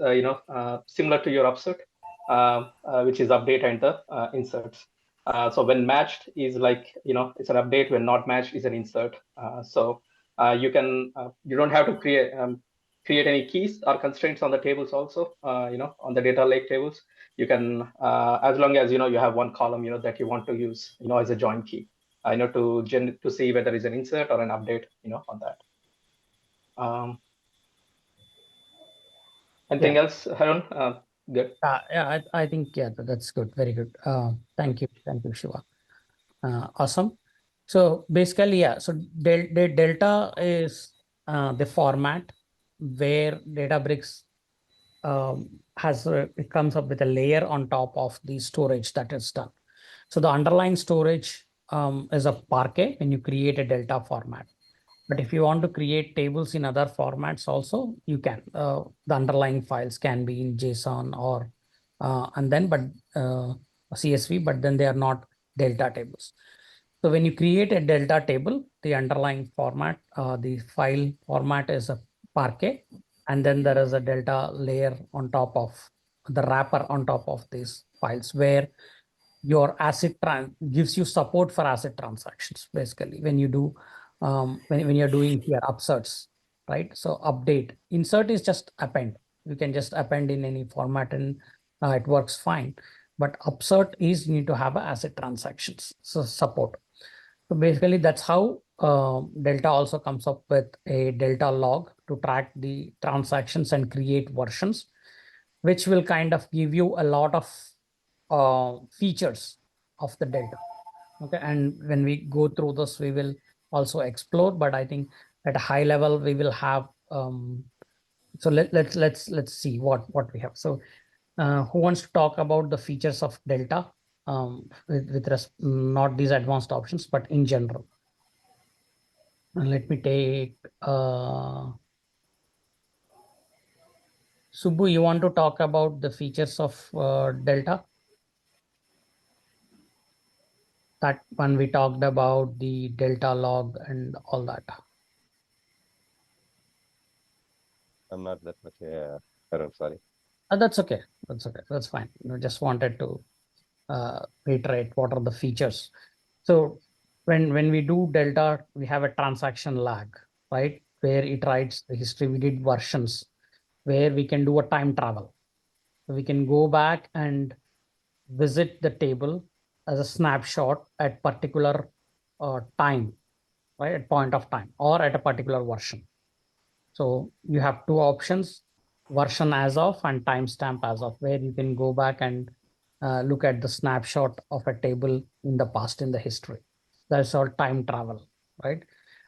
similar to your upsert, which is update and the inserts. So when matched is like, it's an update. When not matched is an insert. So you don't have to create any keys or constraints on the tables also, on the Data Lake tables. You can, as long as, you have one column, that you want to use, as a join key, to see whether it's an insert or an update, on that. Anything else, Harun? Good. Yeah, I think, yeah, that's good. Very good. Thank you, Shiva. Awesome. So basically, yeah, so Delta is the format where Databricks it comes up with a layer on top of the storage that is done. So the underlying storage is a Parquet when you create a Delta format. But if you want to create tables in other formats also, you can. The underlying files can be in JSON or CSV, but then they are not Delta tables. So when you create a Delta table, the underlying format, the file format is a Parquet, and then there is a Delta layer on top of the wrapper on top of these files, where your ACID gives you support for ACID transactions. Basically, when you do when you're doing here upserts, right? So update, insert is just append. You can just append in any format and it works fine. But upsert is, you need to have a ACID transactions, so support. So basically that's how Delta also comes up with a Delta log to track the transactions and create versions, which will kind of give you a lot of features of the Delta. Okay, and when we go through this, we will also explore, but I think at a high level we will have so let's see what we have. So who wants to talk about the features of Delta, with not these advanced options, but in general? And let me take Subbu, you want to talk about the features of Delta? That one we talked about, the Delta log and all that. I'm not that much. I'm sorry. That's okay. That's okay. That's fine. I just wanted to reiterate what are the features. So when we do Delta, we have a transaction lag, right? Where it writes the history. We did versions where we can do a time travel. So we can go back and visit the table as a snapshot at particular time, right? At point of time or at a particular version. So you have two options, version as of and timestamp as of, where you can go back and look at the snapshot of a table in the past, in the history. That's all time travel, right?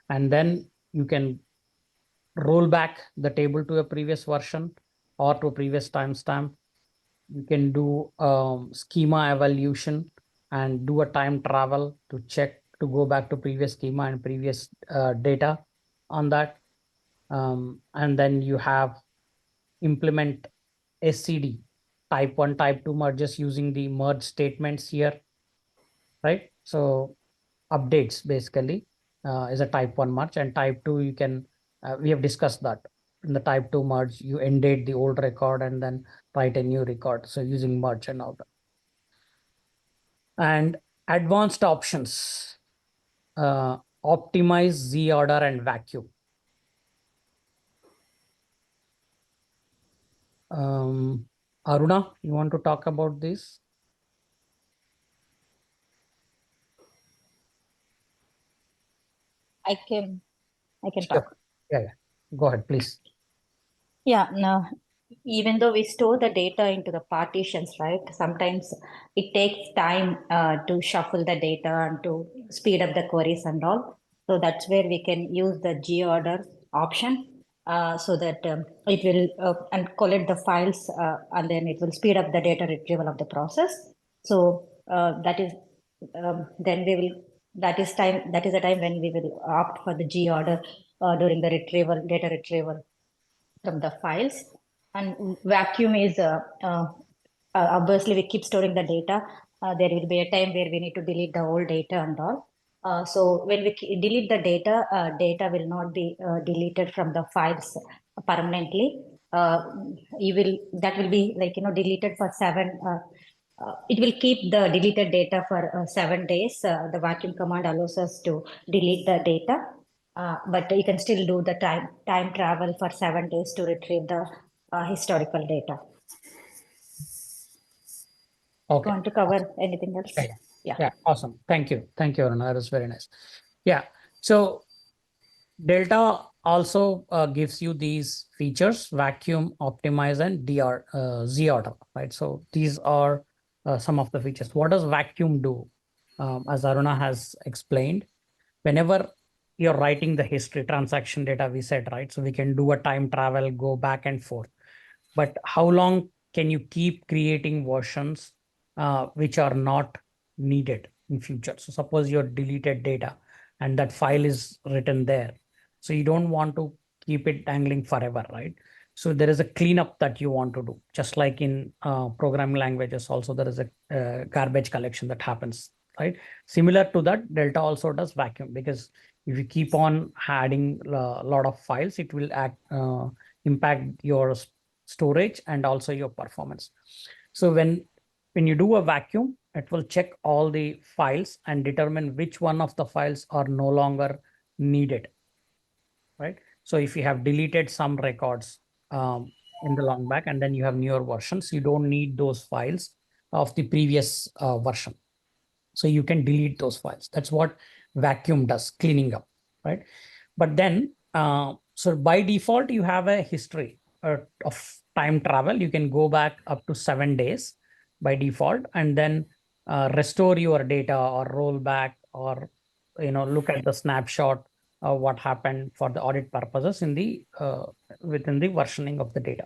And then you can roll back the table to a previous version or to a previous timestamp. You can do schema evaluation and do a time travel to check to go back to previous schema and previous data on that. And then you have implement SCD type 1, type 2 merges using the merge statements here, right? So updates basically is a type 1 merge, and type 2 you can, we have discussed that. In the type 2 merge, you endate the old record and then write a new record. So using merge and all that. And advanced options, optimize, Z order, and vacuum. Aruna, you want to talk about this? I can Sure. talk. Yeah. Go ahead, please. Yeah, no, even though we store the data into the partitions, right? Sometimes it takes time to shuffle the data and to speed up the queries and all. So that's where we can use the georder option so that it will and collect the files and then it will speed up the data retrieval of the process. So that is then we will, that is the time when we will opt for the georder during the data retrieval from the files. And vacuum is obviously we keep storing the data. There will be a time where we need to delete the old data and all. So when we delete the data, data will not be deleted from the files permanently. That will be like, deleted for 7. It will keep the deleted data for 7 days. The vacuum command allows us to delete the data. But you can still do the time travel for 7 days to retrieve the historical data. Okay. Want to cover anything else? Yeah. Awesome. Thank you, Aruna. That was very nice. Yeah. So Delta also gives you these features: vacuum, optimize, and Z order. Right. So these are some of the features. What does vacuum do? As Aruna has explained, whenever you're writing the history transaction data, we said, right? So we can do a time travel, go back and forth. But how long can you keep creating versions which are not needed in future? So suppose you're deleted data and that file is written there. So you don't want to keep it dangling forever, right? So there is a cleanup that you want to do. Just like in programming languages also, there is a garbage collection that happens, right? Similar to that, Delta also does vacuum, because if you keep on adding a lot of files, it will impact your storage and also your performance. So when you do a vacuum, it will check all the files and determine which one of the files are no longer needed, right? So if you have deleted some records in the long back and then you have newer versions, you don't need those files of the previous version. So you can delete those files. That's what vacuum does, cleaning up, right? But then, so by default, you have a history of time travel. You can go back up to 7 days by default, and then restore your data or roll back, or look at the snapshot of what happened for the audit purposes in the within the versioning of the data.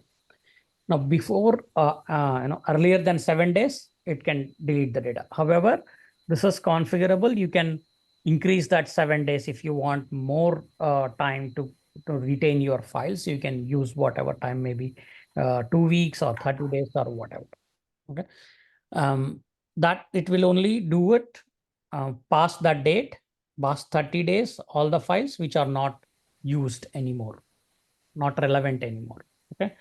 Now, before earlier than 7 days, it can delete the data. However, this is configurable. You can increase that 7 days if you want more time to retain your files. You can use whatever time, maybe 2 weeks or 30 days or whatever. Okay, that it will only do it past that date, past 30 days, all the files which are not used anymore, not relevant anymore. Okay.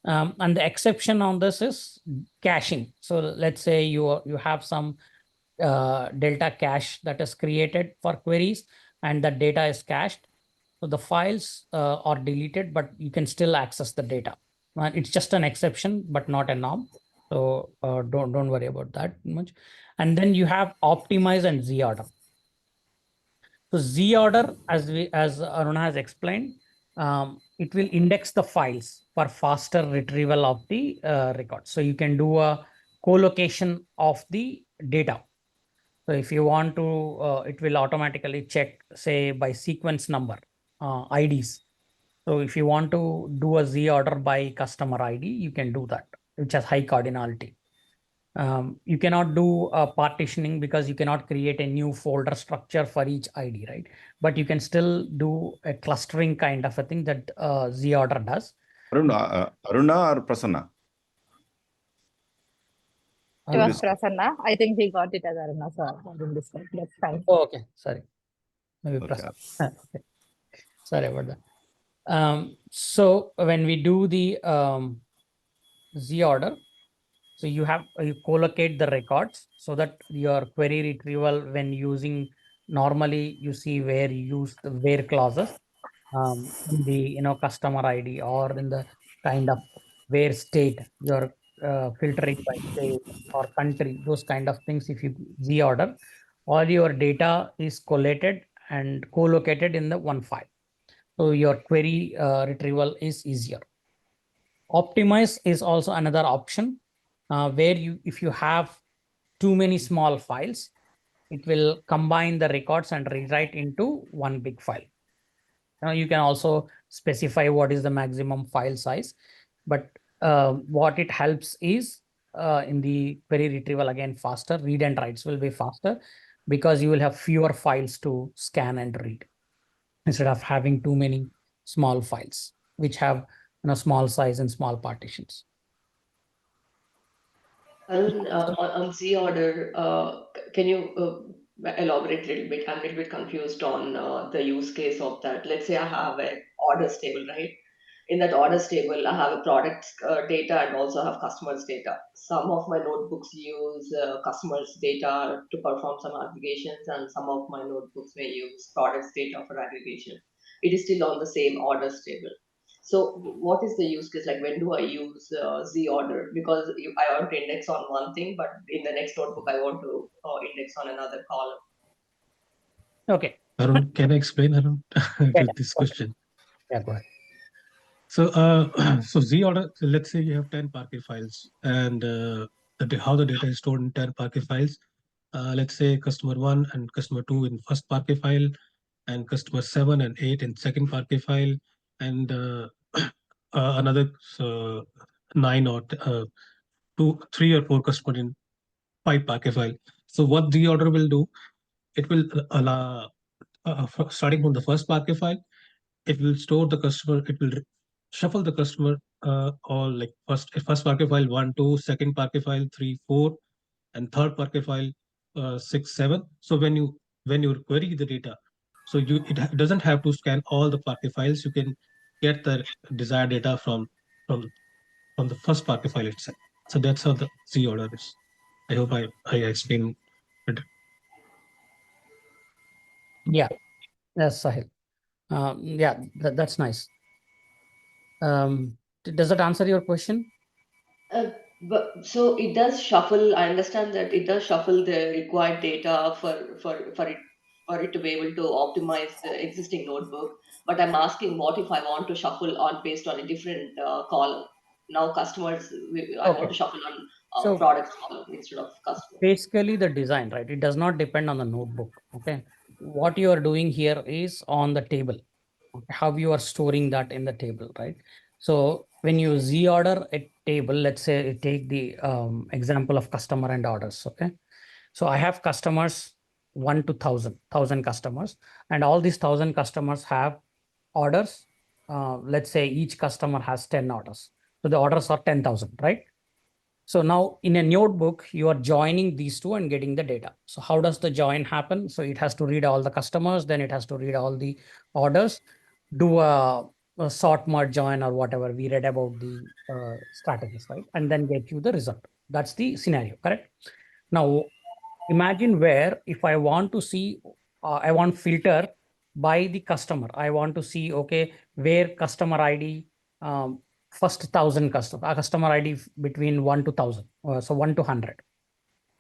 And the exception on this is caching. So let's say you have some Delta cache that is created for queries and the data is cached. So the files are deleted, but you can still access the data. It's just an exception, but not a norm. So don't worry about that much. And then you have optimize and Z order. So Z order, as Aruna has explained, it will index the files for faster retrieval of the record. So you can do a co-location of the data. So if you want to, it will automatically check, say, by sequence number, IDs. So if you want to do a Z order by customer ID, you can do that, which has high cardinality. You cannot do a partitioning because you cannot create a new folder structure for each ID, right? But you can still do a clustering kind of a thing that Z order does. Aruna or Prasanna? It was Prasanna. I think he got it as Aruna, so I didn't discuss. That's fine. Oh, okay, sorry. Maybe Okay. Prasanna. Okay. Sorry about that. So when we do the Z order, so you collocate the records so that your query retrieval, when using, normally you see where you use the where clauses in the customer ID or in the kind of where state you're filtering by state or country, those kind of things. If you Z order, all your data is collated and co-located in the one file. So your query retrieval is easier. Optimize is also another option where if you have too many small files, it will combine the records and rewrite into one big file. Now you can also specify what is the maximum file size, but what it helps is in the query retrieval, again, faster read and writes will be faster because you will have fewer files to scan and read instead of having too many small files which have small size and small partitions. Arun, on Z order, can you elaborate a little bit? I'm a little bit confused on the use case of that. Let's say I have an orders table, right? In that orders table, I have a product data and also have customers data. Some of my notebooks use customers data to perform some aggregations, and some of my notebooks may use products data for aggregation. It is still on the same orders table. So what is the use case? Like, when do I use Z order? Because I want to index on one thing, but in the next notebook, I want to index on another column. Okay. Arun, can I explain, Arun, Yeah, this question? Yeah, go ahead. So, so Z order, so let's say you have 10 Parquet files and how the data is stored in 10 Parquet files. Let's say customer 1 and customer 2 in first Parquet file, and customer 7 and 8 in second Parquet file, and another 9 or 2, 3 or 4 customer in 5 Parquet file. So what Z order will do, it will allow, starting from the first Parquet file, it will store the customer, it will shuffle the customer all like first Parquet file 1, 2, second Parquet file 3, 4, and third Parquet file 6, 7. So when you query the data, so it doesn't have to scan all the Parquet files. You can get the desired data from the first Parquet file itself. So that's how the Z order is. I hope I explained it. Yeah, that's Sahil. Yeah, that's nice. Does that answer your question? But so it does shuffle. I understand that it does shuffle the required data for it to be able to optimize the existing notebook. But I'm asking, what if I want to shuffle on based on a different column? Now customers, I want Okay. to shuffle on So products column instead of customers. basically the design, right? It does not depend on the notebook. Okay. What you are doing here is on the table, how you are storing that in the table, right? So when you Z order a table, let's say take the example of customer and orders. Okay. So I have customers 1 to 1,000 customers, and all these 1,000 customers have orders. Let's say each customer has 10 orders. So the orders are 10,000, right? So now in a notebook, you are joining these two and getting the data. So how does the join happen? So it has to read all the customers, then it has to read all the orders, do a sort, merge, join, or whatever we read about the strategies, right? And then get you the result. That's the scenario, correct? Now, imagine where if I want to see, I want filter by the customer. I want to see, okay, where customer ID, first 1,000 customer ID between 1 to 1,000. So 1 to 100.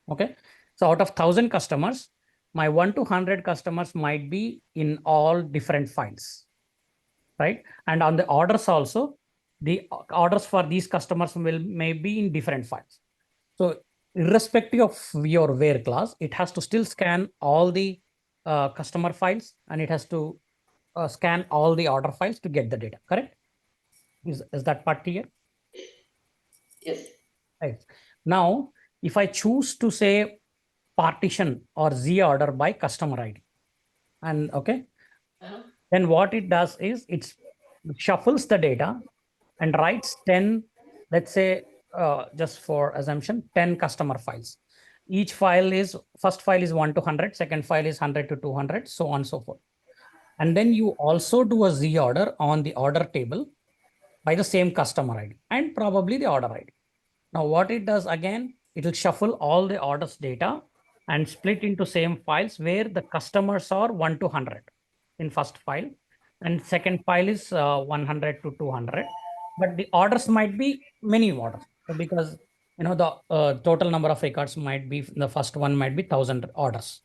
Okay. So out of 1,000 customers, my 1 to 100 customers might be in all different files, right? And on the orders also, the orders for these customers may be in different files. So irrespective of your where class, it has to still scan all the customer files, and it has to scan all the order files to get the data, correct? Is that part clear? Yes. Right. Now, if I choose to say partition or Z order by customer ID, and okay, then what it does is it shuffles the data and writes 10, let's say, just for assumption, 10 customer files. Each file is, first file is 1 to 100, second file is 100 to 200, so on and so forth. And then you also do a Z order on the order table by the same customer ID and probably the order ID. Now what it does again, it will shuffle all the orders data and split into same files where the customers are 1 to 100 in first file, and second file is 100 to 200. But the orders might be many orders. So because the total number of records might be, the first one might be 1000 orders,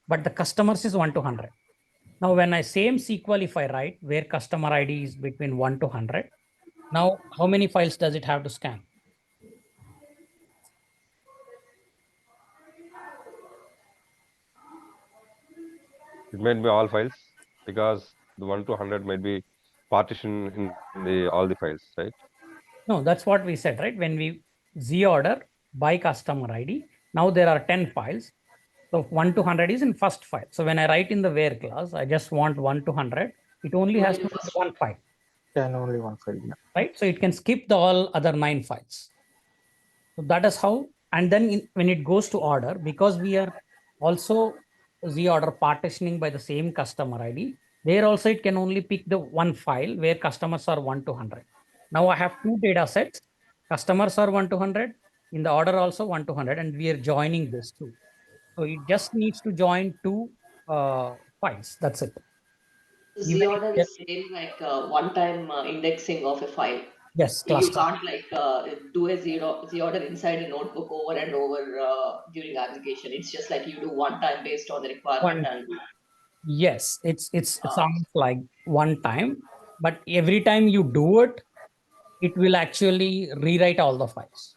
but the customers is 1 to 100. Now when I same SQL, if I write where customer ID is between 1 to 100, now how many files does it have to scan? It might be all files because the 1 to 100 might be partition in the all the files, right? No, that's what we said, right? When we Z order by customer ID, now there are 10 files. So 1 to 100 is in first file. So when I write in the where clause, I just want 1 to 100. It only has to be one file. Can only one file. Yeah. Right? So it can skip the all other 9 files. So that is how, and then when it goes to order, because we are also Z order partitioning by the same customer ID, there also it can only pick the one file where customers are 1 to 100. Now I have two data sets. Customers are 1 to 100. In the order also 1 to 100, and we are joining this too. So it just needs to join two files. That's it. Z order is same like one-time indexing of a file. Yes, You cluster. can't like do a Z order inside a notebook over and over during aggregation. It's just like you do one time based on the requirement. And yes, it sounds like one time, but every time you do it, it will actually rewrite all the files.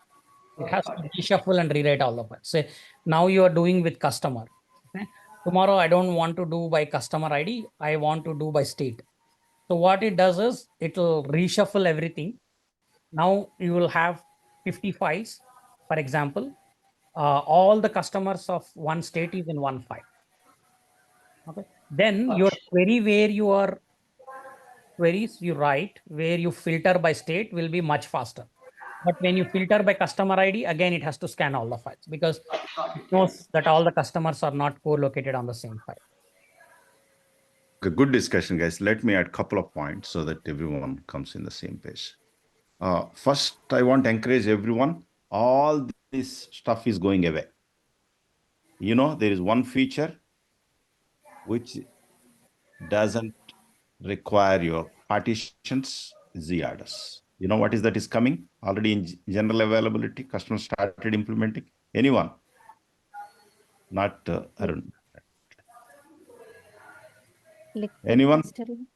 It has to reshuffle and rewrite all the files. Say now you are doing with customer. Okay? Tomorrow I don't want to do by customer ID. I want to do by state. So what it does is it will reshuffle everything. Now you will have 50 files, for example. All the customers of one state is in one file. Okay. Then your query where your queries you write, where you filter by state will be much faster. But when you filter by customer ID, again, it has to scan all the files because it knows that all the customers are not co-located on the same file. A good discussion, guys. Let me add a couple of points so that everyone comes in the same page. First, I want to encourage everyone. All this stuff is going away. There is one feature which doesn't require your partitions, Z orders. You know what is that is coming? Already in general availability, customers started implementing. Anyone? Not Arun. Anyone? Clustering.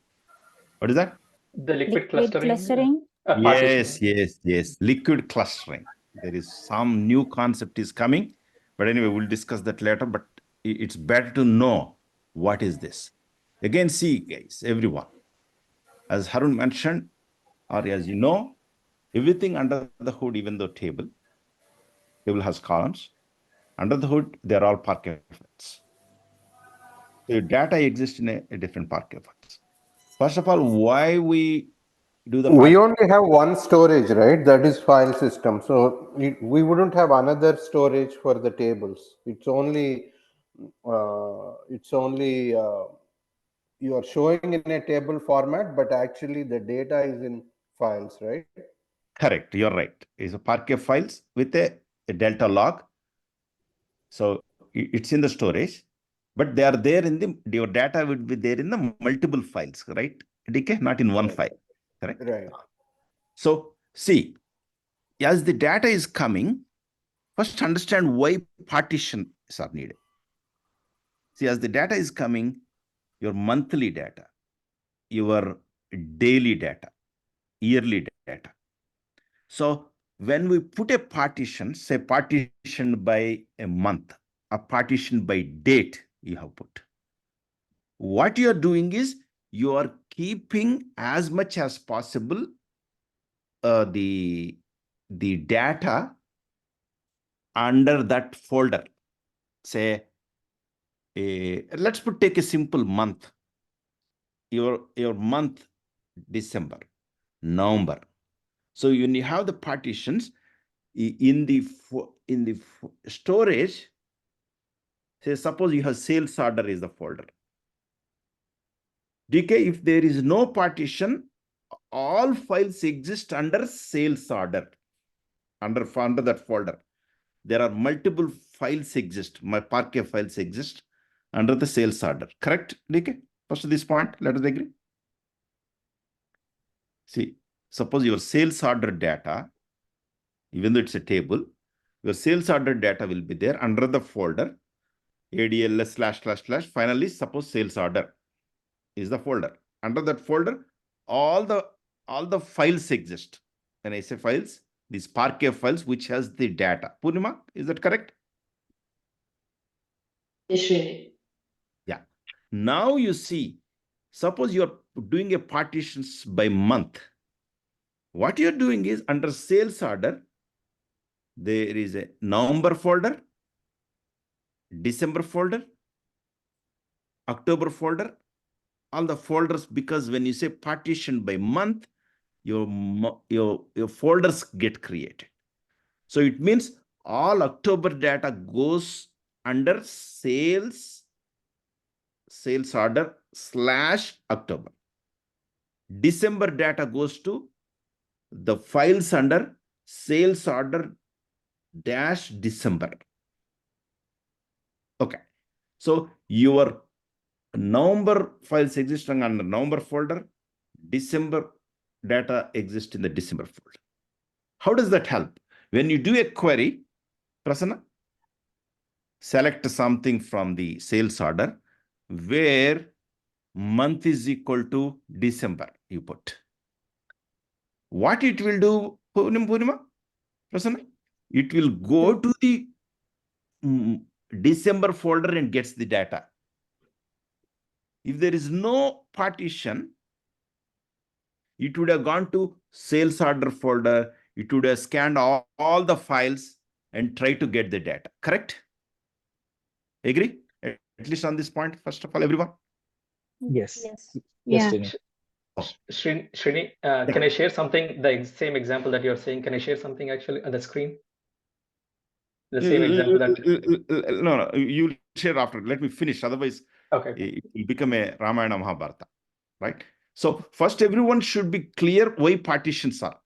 What is that? The liquid clustering. Yes. Liquid clustering. There is some new concept is coming, but anyway, we'll discuss that later. But it's better to know what is this. Again, see, guys, everyone, as Harun mentioned, or as you know, everything under the hood, even though table has columns, under the hood, they're all Parquet files. So your data exists in a different Parquet files. First of all, why we do the we only have one storage, right? That is file system. So we wouldn't have another storage for the tables. It's only you are showing in a table format, but actually the data is in files, right? Correct. You're right. It's a Parquet files with a delta log. So it's in the storage, but they are there in your data would be there in the multiple files, right? DK, not in one file. Correct? Right. So see, as the data is coming, first understand why partitions are needed. See, as the data is coming, your monthly data, your daily data, yearly data. So when we put a partition, say partition by a month, a partition by date you have put. What you are doing is you are keeping as much as possible the data under that folder. Say, let's take a simple month. Your month, December, November. So you have the partitions in the storage. Say, suppose you have sales order is the folder. DK, if there is no partition, all files exist under sales order, under that folder. There are multiple files exist. My Parquet files exist under the sales order. Correct, DK? First to this point, let us agree. See, suppose your sales order data, even though it's a table, your sales order data will be there under the folder ADLS ///. Finally, suppose sales order is the folder. Under that folder, all the files exist. When I say files, these Parquet files which has the data. Purnima, is that correct? Yes, Srini. Yeah. Now you see, suppose you're doing a partitions by month. What you're doing is under sales order, there is a November folder, December folder, October folder, all the folders, because when you say partition by month, your folders get created. So it means all October data goes under sales order /October. December data goes to the files under sales order -December. Okay. So your November files existing under November folder, December data exists in the December folder. How does that help? When you do a query, Prasanna, select something from the sales order where month is equal to December, you put. What it will do, Purnima, Prasanna? It will go to the December folder and gets the data. If there is no partition, it would have gone to sales order folder. It would have scanned all the files and tried to get the data. Correct? Agree? At least on this point, first of all, everyone? Yes. Yeah. Yes, Srini. Srini, can I share something, the same example that you're saying? Can I share something actually on the screen? The same example that... No, you'll share after. Let me finish. Otherwise, okay, it will become a Ramayana Mahabharata, right? So first, everyone should be clear why partitions are.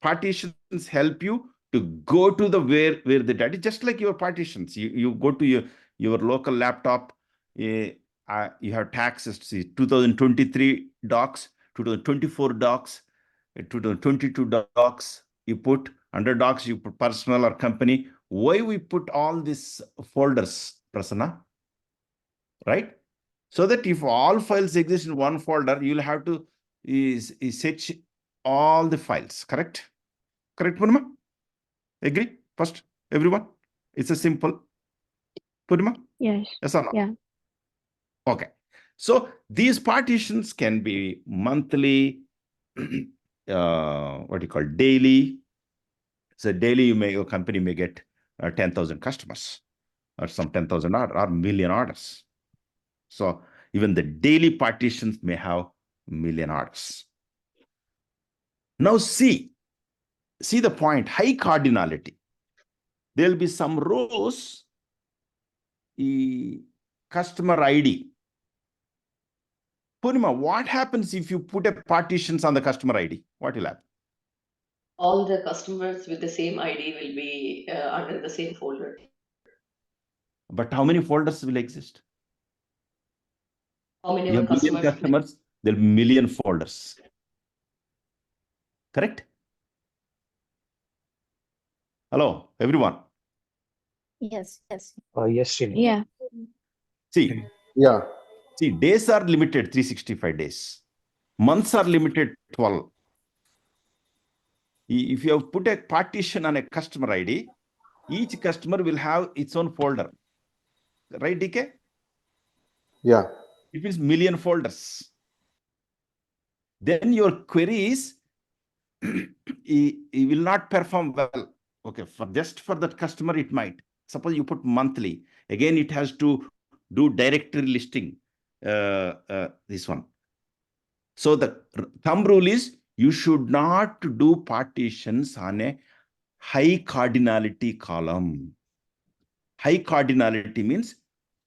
Partitions help you to go to the where the data, just like your partitions. You go to your local laptop, you have taxes, see 2023 docs, 2024 docs, 2022 docs, you put under docs, you put personal or company. Why we put all these folders, Prasanna? Right? So that if all files exist in one folder, you'll have to search all the files, correct? Correct, Purnima? Agree? First, everyone? It's a simple. Purnima? Yes. Yes or no? Yeah. Okay. So these partitions can be monthly, what do you call daily? So daily, your company may get 10,000 customers or some 10,000 or million orders. So even the daily partitions may have million orders. Now see the point, high cardinality. There'll be some rows, customer ID. Purnima, what happens if you put a partitions on the customer ID? What will happen? All the customers with the same ID will be under the same folder. But how many folders will exist? How many You have million customers? customers, there'll be million folders. Correct? Hello, everyone. Yes, yes. Yes, Srini. Yeah. See, Yeah. see, days are limited, 365 days. Months are limited, 12. If you have put a partition on a customer ID, each customer will have its own folder. Right, DK? Yeah. It means million folders. then your queries it will not perform well. Okay, for that customer, it might. Suppose you put monthly, again, it has to do directory listing, this one. So the thumb rule is you should not do partitions on a high cardinality column. High cardinality means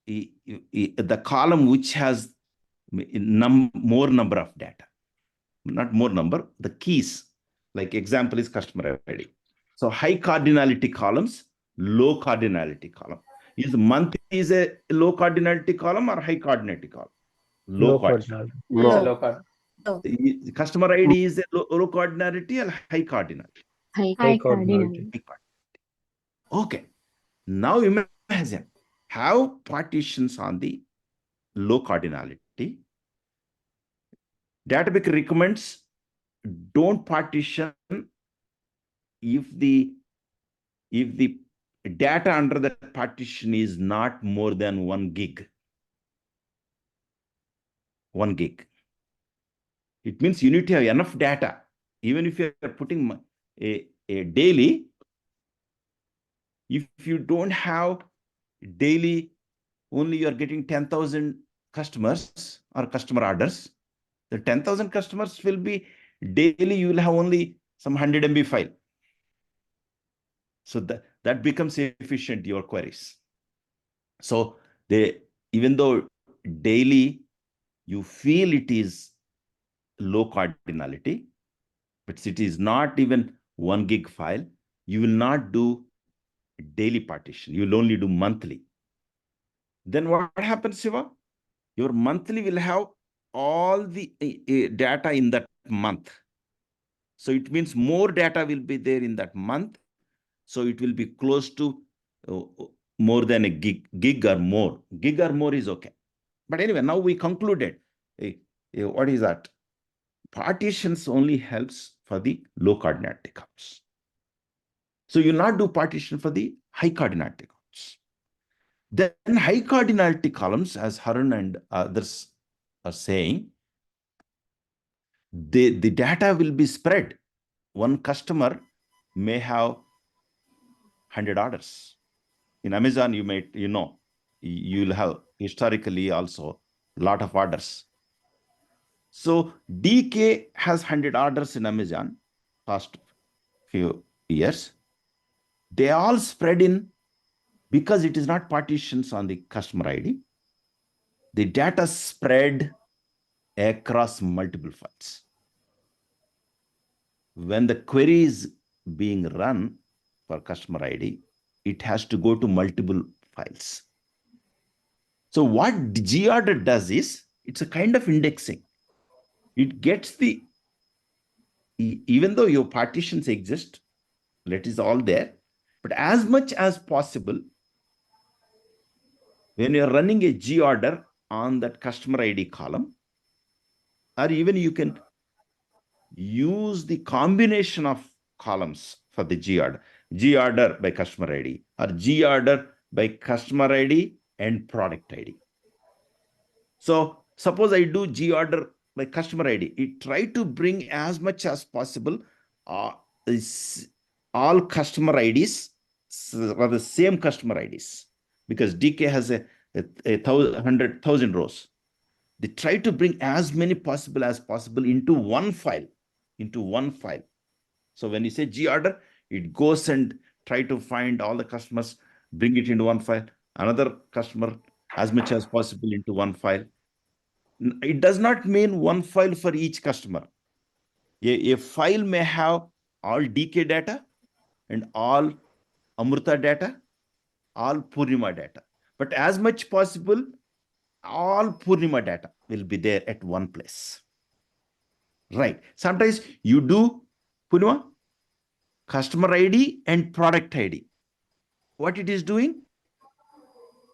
the column which has more number of data, not more number, the keys. Like example is customer ID. So high cardinality columns, low cardinality column. Is month is a low cardinality column or high cardinality column? Low Cardinality. cardinality. Low card. The customer ID is a low cardinality or high cardinality? High High cardinality. High cardinality. Okay. Now imagine have partitions on the low cardinality. Databricks recommends don't partition if the data under that partition is not more than 1 gig. 1 gig. It means you need to have enough data. Even if you are putting a daily, if you don't have daily, only you are getting 10,000 customers or customer orders, the 10,000 customers will be daily, you will have only some 100 MB file. So that becomes efficient, your queries. So even though daily you feel it is low cardinality, but it is not even 1 gig file, you will not do daily partition. You will only do monthly. Then what happens, Shiva? Your monthly will have all the data in that month. So it means more data will be there in that month. So it will be close to more than a gig or more. Gig or more is okay. But anyway, now we concluded. What is that? Partitions only helps for the low cardinality columns. So you will not do partition for the high cardinality columns. Then high cardinality columns, as Harun and others are saying, the data will be spread. One customer may have 100 orders. In Amazon, you'll have historically also a lot of orders. So DK has 100 orders in Amazon past few years. They all spread in, because it is not partitions on the customer ID, the data spread across multiple files. When the query is being run for customer ID, it has to go to multiple files. So what GOrder does is, it's a kind of indexing. It gets even though your partitions exist, it is all there, but as much as possible, when you're running a GOrder on that customer ID column, or even you can use the combination of columns for the GOrder. GOrder by customer ID or GOrder by customer ID and product ID. So suppose I do GOrder by customer ID, it try to bring as much as possible all customer IDs or the same customer IDs, because DK has a 100,000 rows. They try to bring as many as possible into one file. So when you say GOrder, it goes and try to find all the customers, bring it into one file, another customer as much as possible into one file. It does not mean one file for each customer. A file may have all DK data and all Amruta data, all Purnima data. But as much possible, all Purnima data will be there at one place. Right. Sometimes you do Purnima, customer ID and product ID. What it is doing?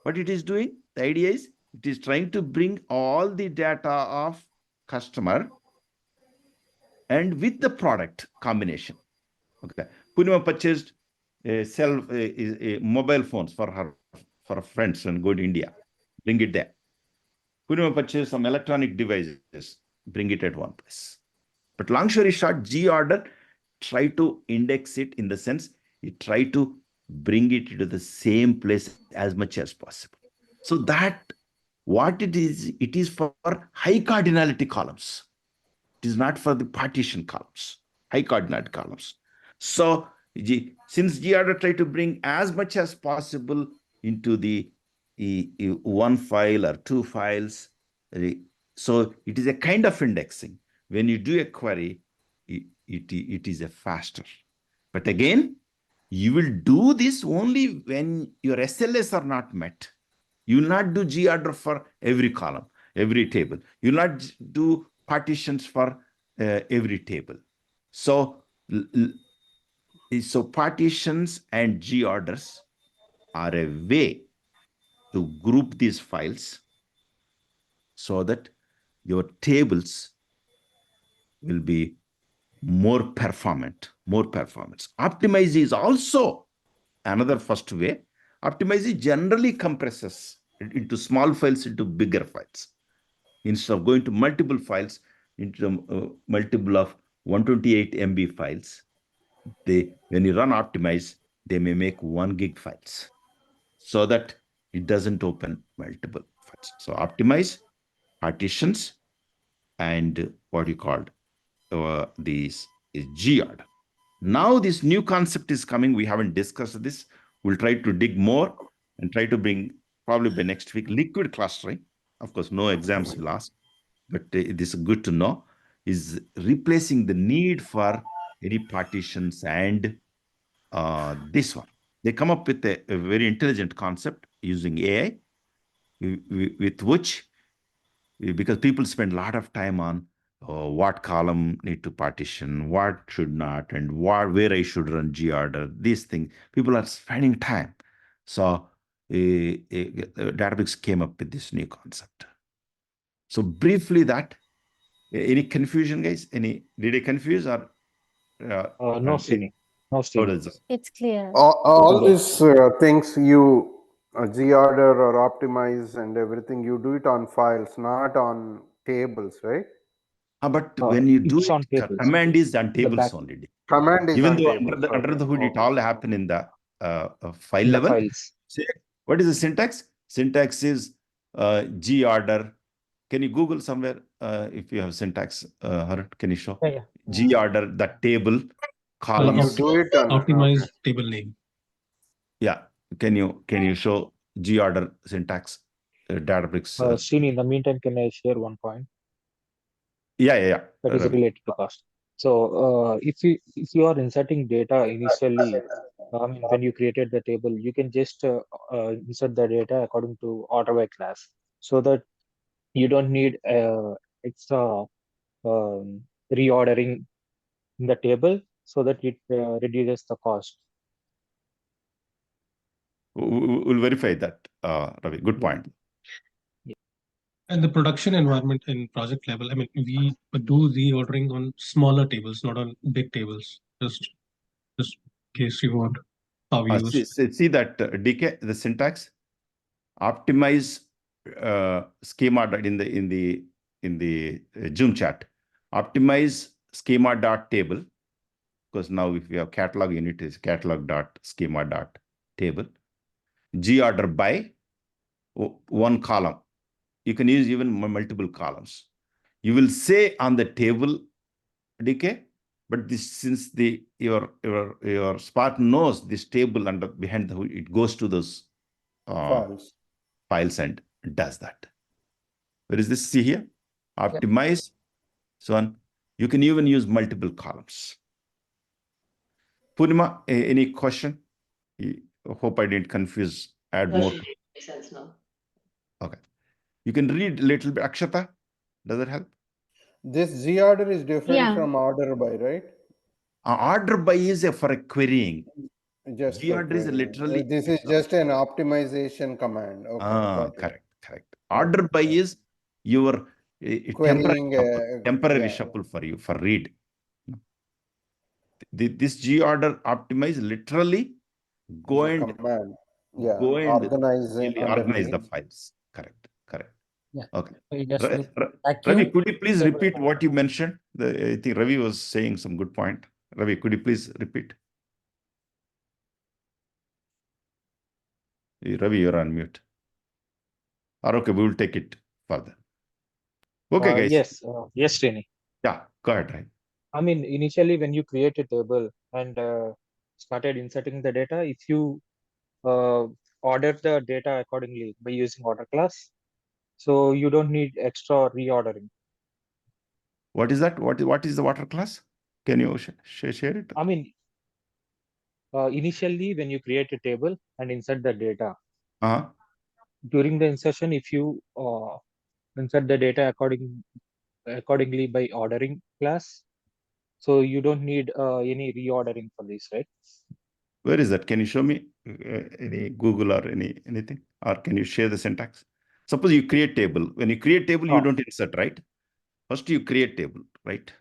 The idea is, it is trying to bring all the data of customer and with the product combination. Okay. Purnima purchased mobile phones for her friends and go to India. Bring it there. Purnima purchased some electronic devices. Bring it at one place. But long story short, G order, try to index it in the sense you try to bring it to the same place as much as possible. So that what it is for high cardinality columns. It is not for the partition columns, high coordinate columns. So since G order try to bring as much as possible into the one file or two files, so it is a kind of indexing. When you do a query, it is a faster. But again, you will do this only when your SLAs are not met. You will not do G order for every column, every table. You will not do partitions for every table. So partitions and G orders are a way to group these files so that your tables will be more performant, more performance. Optimize is also another first way. Optimize generally compresses into small files into bigger files. Instead of going to multiple files into multiple of 128 MB files, when you run Optimize, they may make 1 gig files so that it doesn't open multiple files. So Optimize, partitions, and what you called these is G order. Now this new concept is coming. We haven't discussed this. We'll try to dig more and try to bring probably by next week liquid clustering. Of course, no exams will ask, but it is good to know, is replacing the need for any partitions and this one. They come up with a very intelligent concept using AI, with which, because people spend a lot of time on what column need to partition, what should not, and where I should run G order, these things. People are spending time. So Databricks came up with this new concept. So briefly that, any confusion, guys? Did I confuse or? No, Srini. No, Srini. It's clear. All these things you G order or optimize and everything, you do it on files, not on tables, right? But when you do It's on it, tables. command is on The tables back- only. Command is Even on though tables. under the hood, it all happen in the file the level. files. What is the syntax? Syntax is G order. Can you Google somewhere if you have syntax? Harit, can you show? Yeah. G order, the table, You columns. do it on Optimize table name. Yeah. Can you show G order syntax? Databricks. Srini, in the meantime, can I share one point Yeah. that is related to cost? So if you are inserting data initially, when you created the table, you can just insert the data according to order by class, so that you don't need extra reordering in the table, so that it reduces the cost. We'll verify that, Ravi. Good point. And the production environment in project level, we do reordering on smaller tables, not on big tables. Just in case you want how we use. See that DK, the syntax, optimize schema in the Zoom chat. Optimize schema dot table, because now if we have catalog unit is catalog dot schema dot table. G order by one column. You can use even multiple columns. You will say on the table, DK, but this, since your Spark knows this table under behind the hood, it goes to those files and does that. Where is this? See here, optimize. So on, you can even use multiple columns. Purnima, any question? I hope I didn't confuse. Add more. Makes sense now. Okay, you can read a little bit. Akshata, does that help? This G order is different Yeah. from order by, right? Order by is for a querying. Just G order is literally. This is just an optimization command. Okay, got it. Correct. Order by is your Querying, temporary shuffle for you for read. This G order optimize literally go and command. Organize underneath. the files. Correct. Yeah. Okay. So you just look Ravi, could you please repeat what you mentioned? I think Ravi was saying some good point. Ravi, could you please repeat? Ravi, you're on mute. Or okay, we will take it further. Okay, guys. Yes, Srini. Yeah, go ahead, Ravi. I mean, initially when you create a table and started inserting the data, if you order the data accordingly by using order class, so you don't need extra reordering. What is that? What is the water class? Can you share it? I mean, initially when you create a table and insert the data, during the insertion, if you insert the data accordingly by ordering class, so you don't need any reordering for this, right? Where is that? Can you show me any Google or anything? Or can you share the syntax? Suppose you create table. When you create table, you don't insert, right? First you create table, right?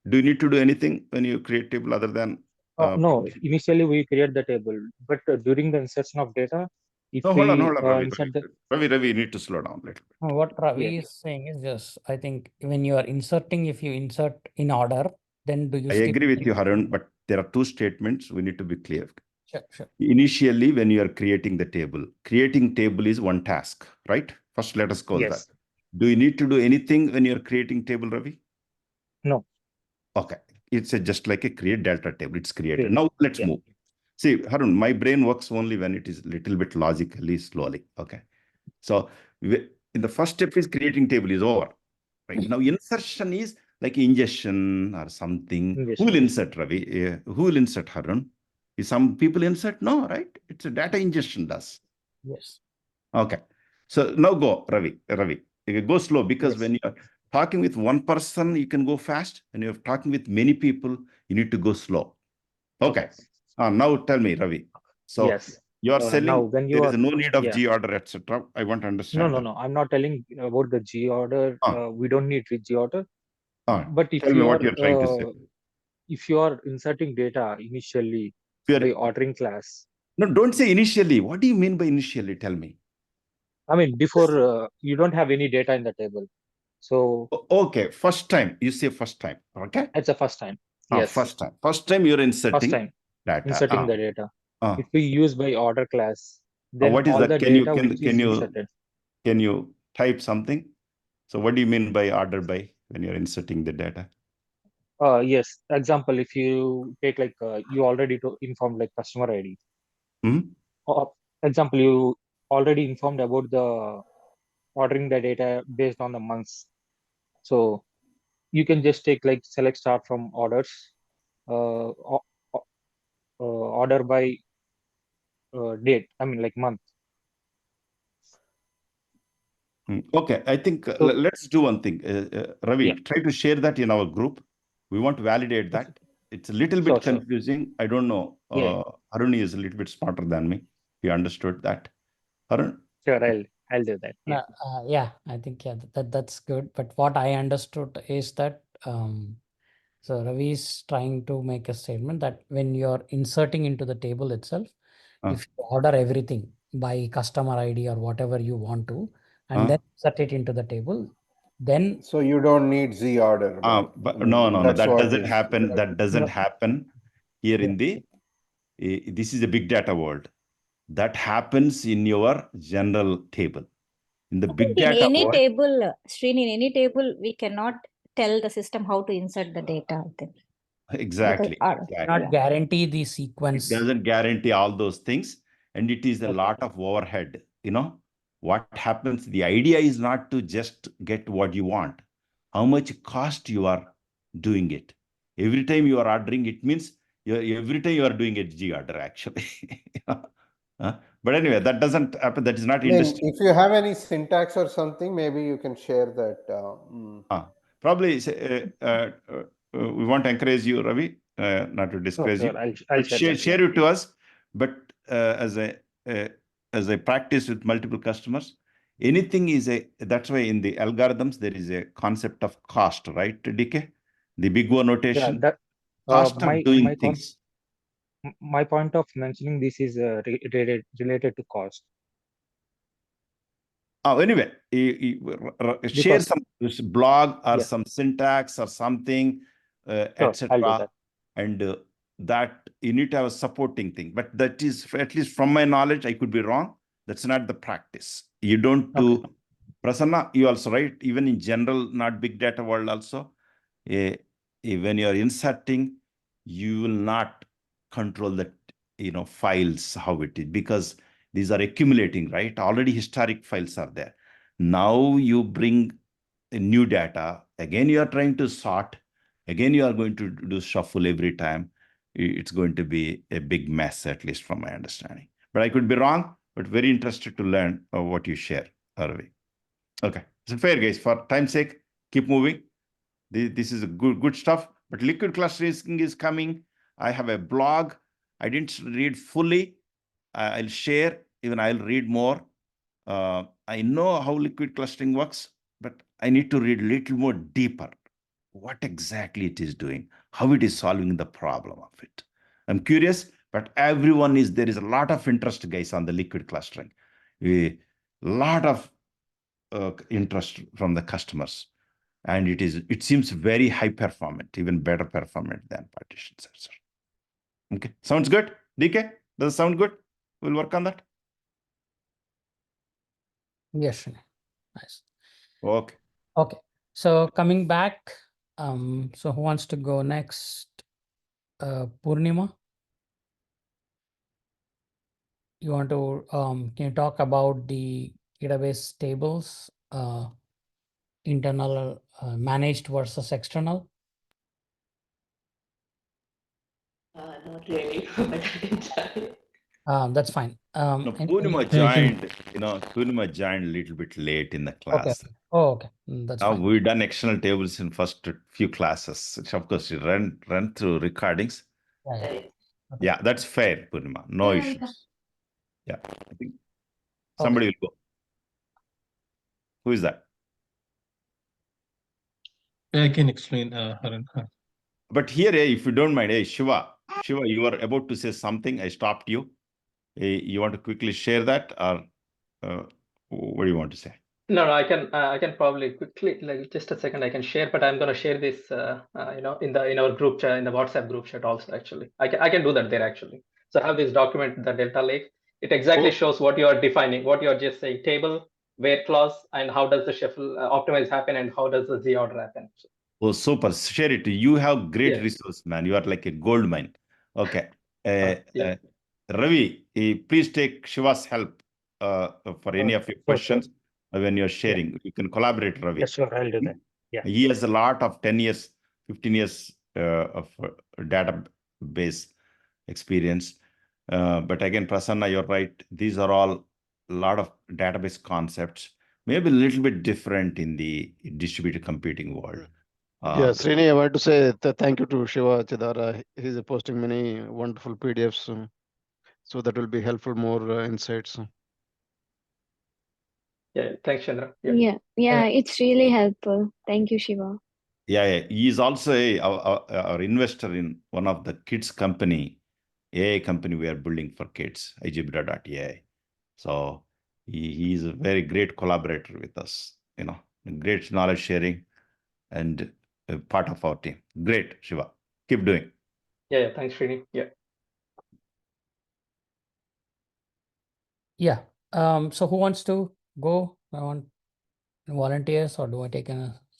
Do you need to do anything when you create table other than? No, initially we create the table, but during the insertion of data, if hold on, Ravi. insert the Ravi, you need to slow down a little bit. What Ravi is saying is just, I think when you are inserting, if you insert in order, then do you I agree with you, Harun, but there are two statements we need to be clear. Sure. Initially, when you are creating the table, creating table is one task, right? First, let us call that. Do you need to do anything when you're creating table, Ravi? No. Okay. It's just like a create delta table. It's created. Now let's move. See, Harun, my brain works only when it is little bit logically, slowly. Okay. So in the first step is creating table is over. Right. Now insertion is like ingestion or something. Who will insert, Ravi? Who will insert, Harun? Is some people insert? No, right? It's a data ingestion does. Yes. Okay. So now go, Ravi. You go slow because when you're talking with one person, you can go fast. When you're talking with many people, you need to go slow. Okay. Now tell me, Ravi. So you are selling, now when you there are, is no need of G order, etc. I want to understand. No. I'm not telling about the G order. We don't need G order. But if tell me what you're trying to say. If you are inserting data initially by ordering class. No, don't say initially. What do you mean by initially? Tell me. I mean, before you don't have any data in the table. So okay, first time. You say first time. Okay. It's the first time. Yes. First time. First time you're inserting data. Inserting the data. If we use by order class, then what is all that? the Can data which is inserted. Can you type something? So what do you mean by order by when you're inserting the data? Yes. Example, if you take like you already informed like customer ID. Example, you already informed about the ordering the data based on the months. So you can just take like select start from orders, order by date. I mean like month. Okay, I think let's do one thing. Ravi, try to share that in our group. We want to validate that. It's a little bit confusing. I don't know. Harun is a little bit smarter than me. He understood that. Harun? Sure, I'll do that. Yeah, I think that's good. But what I understood is that so Ravi is trying to make a statement that when you're inserting into the table itself, if you order everything by customer ID or whatever you want to, and then insert it into the table, then so you don't need Z order. But no, that doesn't happen. That doesn't happen here in the. This is a big data world. That happens in your general table. In the big data in any world, table, Srini, in any table, we cannot tell the system how to insert the data. I think. Exactly. Not guarantee the sequence. It doesn't guarantee all those things, and it is a lot of overhead. You know what happens? The idea is not to just get what you want. How much cost you are doing it? Every time you are ordering, it means every time you are doing a G order actually. But anyway, that doesn't happen. That is not industry. If you have any syntax or something, maybe you can share that. Probably we want to encourage you, Ravi, not to discourage you. I'll share it to us. But as a practice with multiple customers, anything is that's why in the algorithms there is a concept of cost, right, DK? The big one notation. Cost of doing things. My point of mentioning this is related to cost. Anyway, share Because- some blog or Yeah. some syntax or something, Sure, I'll do etc. that. And that you need to have a supporting thing. But that is, at least from my knowledge, I could be wrong. That's not the practice. You don't do, Prasanna, you also right, even in general, not big data world also, when you're inserting, you will not control the files, how it is, because these are accumulating, right? Already historic files are there. Now you bring a new data. Again, you are trying to sort. Again, you are going to do shuffle every time. It's going to be a big mess, at least from my understanding. But I could be wrong, but very interested to learn what you share, Ravi. Okay, so fair, guys. For time's sake, keep moving. This is a good stuff. But liquid clustering is coming. I have a blog. I didn't read fully. I'll share, even I'll read more. I know how liquid clustering works, but I need to read a little more deeper. What exactly it is doing, how it is solving the problem of it. I'm curious, but there is a lot of interest, guys, on the liquid clustering. A lot of interest from the customers. And it seems very high performant, even better performant than partition sensor. Okay, sounds good. DK, does it sound good? We'll work on that. Yes, Srini. Nice. Okay. Okay. So coming back, so who wants to go next? Purnima? You want to, can you talk about the database tables, internal managed versus external? Not really, but I can try. That's fine. No, Purnima joined a little bit late in the class. Okay. Oh, okay. That's Now fine. we've done external tables in first few classes, which of course you run through recordings. Yeah, that's fair, Purnima. No issues. Yeah, I think somebody will go. Who is that? I can explain, Harun. But here, if you don't mind, Shiva, you were about to say something. I stopped you. You want to quickly share that, or what do you want to say? No, I can probably quickly, like just a second, I can share, but I'm gonna share this, in our group chat, in the WhatsApp group chat also. Actually, I can do that there actually. So I have this document, the Delta Lake. It exactly shows what you are defining, what you are just saying, table, where clause, and how does the shuffle optimize happen, and how does the Z order happen. Oh, super! Share it. You have great resource, man. You are like a gold mine. Okay. Ravi, please take Shiva's help for any of your questions when you're sharing. You can collaborate, Ravi. Yes, sure, I'll do that. Yeah. He has a lot of 10 years, 15 years of database experience. But again, Prasanna, you're right. These are all a lot of database concepts, maybe a little bit different in the distributed computing world. Srini, I want to say thank you to Shiva Chidara. He's posting many wonderful PDFs. So that will be helpful, more insights. Yeah, thanks, Chandra. Yeah, it's really helpful. Thank you, Shiva. Yeah. He is also our investor in one of the kids company, AI company we are building for kids, Algebra.ai. So he is a very great collaborator with us, great knowledge sharing and a part of our team. Great, Shiva. Keep doing. Yeah, thanks, Srini. Yeah. So who wants to go? I want volunteers, or do I take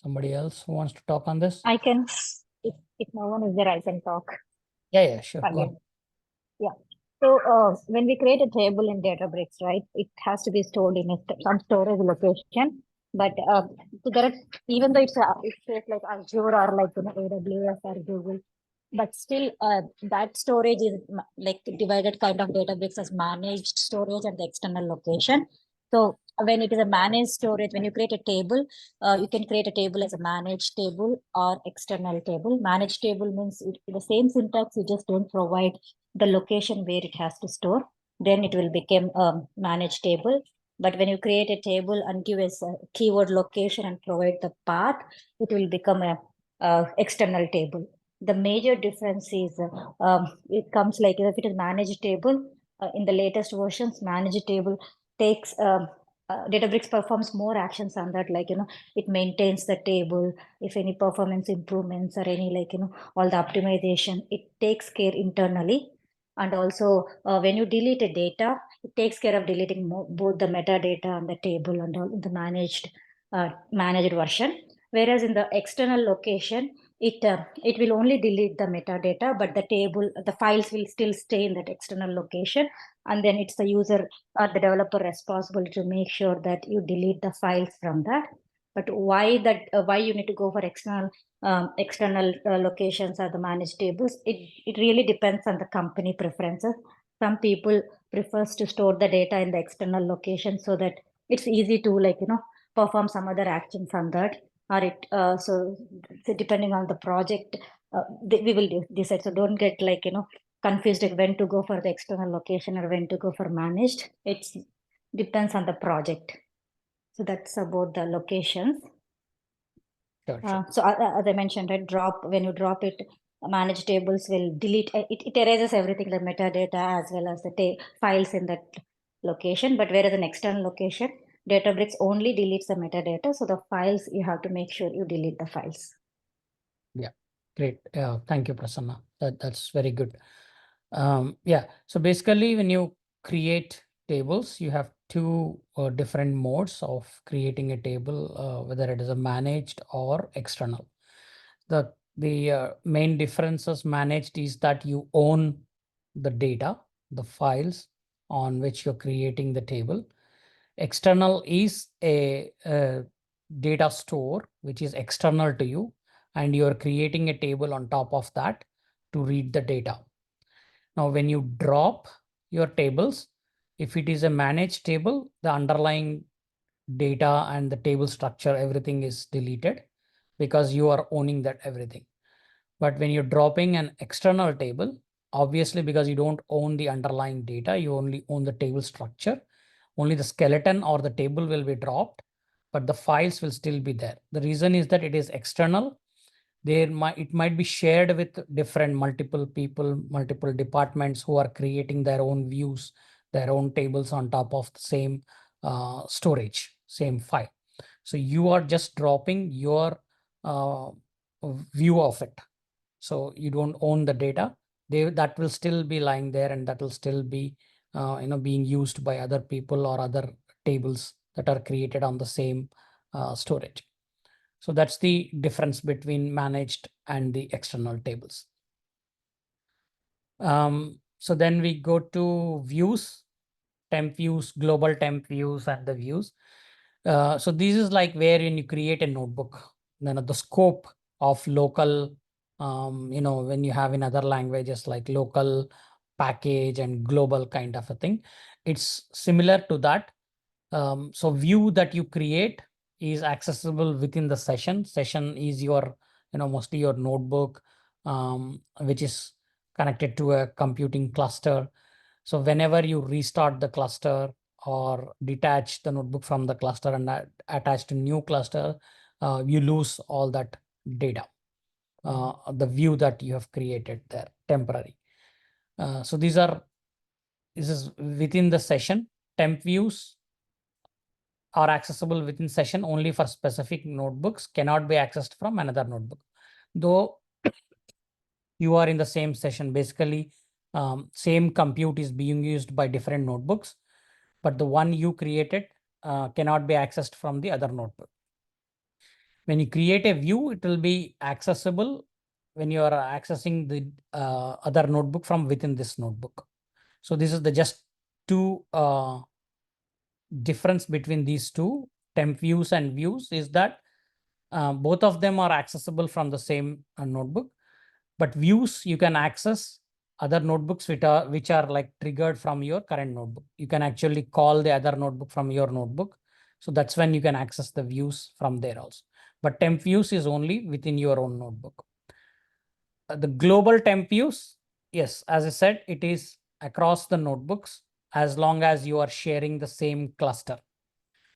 somebody else who wants to talk on this? I can, if no one is there, I can talk. Yeah, sure. Go Again. Yeah. So when we create a table in Databricks, right, it has to be stored in some storage location. But so there are, even though it's like Azure or like AWS or Google, but still that storage is like divided kind of Databricks as managed storage and the external location. So when it is a managed storage, when you create a table, you can create a table as a managed table or external table. Managed table means the same syntax, you just don't provide the location where it has to store. Then it will become a managed table. But when you create a table and give us a keyword location and provide the path, it will become a external table. The major difference is it comes like if it is managed table, in the latest versions, managed table takes Databricks performs more actions on that, like, it maintains the table. If any performance improvements or any, like, all the optimization, it takes care internally. And also when you delete a data, it takes care of deleting both the metadata and the table and all in the managed version. Whereas in the external location, it will only delete the metadata, but the files will still stay in that external location. And then it's the user or the developer responsible to make sure that you delete the files from that. But why you need to go for external locations or the managed tables? It really depends on the company preferences. Some people prefers to store the data in the external location so that it's easy to, like, perform some other actions on that. Or so depending on the project, we will decide. So don't get, like, confused like when to go for the external location or when to go for managed. It depends on the project. So that's about the locations. Sure. So as I mentioned, right, when you drop it, managed tables will delete it erases everything, the metadata as well as the files in that location. But whereas an external location, Databricks only deletes the metadata. So the files, you have to make sure you delete the files. Yeah, great. Thank you, Prasanna. That's very good. Yeah, so basically when you create tables, you have two different modes of creating a table, whether it is a managed or external. The main differences managed is that you own the data, the files on which you're creating the table. External is a data store which is external to you, and you're creating a table on top of that to read the data. Now, when you drop your tables, if it is a managed table, the underlying data and the table structure, everything is deleted because you are owning that everything. But when you're dropping an external table, obviously because you don't own the underlying data, you only own the table structure, only the skeleton or the table will be dropped, but the files will still be there. The reason is that it is external. It might be shared with multiple people, multiple departments who are creating their own views, their own tables on top of the same storage, same file. So you are just dropping your view of it. So you don't own the data. That will still be lying there, and that will still be being used by other people or other tables that are created on the same storage. So that's the difference between managed and the external tables. So then we go to views, temp views, global temp views, and the views. So this is like wherein you create a notebook. Then the scope of local, when you have in other languages like local, package, and global kind of a thing, it's similar to that. So view that you create is accessible within the session. Session is your, mostly your notebook, which is connected to a computing cluster. So whenever you restart the cluster or detach the notebook from the cluster and attach to new cluster, you lose all that data, the view that you have created there, temporary. So this is within the session. Temp views are accessible within session only for specific notebooks, cannot be accessed from another notebook. Though you are in the same session, basically same compute is being used by different notebooks, but the one you created cannot be accessed from the other notebook. When you create a view, it will be accessible when you are accessing the other notebook from within this notebook. So this is the just two difference between these two, temp views and views, is that both of them are accessible from the same notebook, but views you can access other notebooks which are like triggered from your current notebook. You can actually call the other notebook from your notebook. So that's when you can access the views from there also. But temp views is only within your own notebook. The global temp views, yes, as I said, it is across the notebooks as long as you are sharing the same cluster.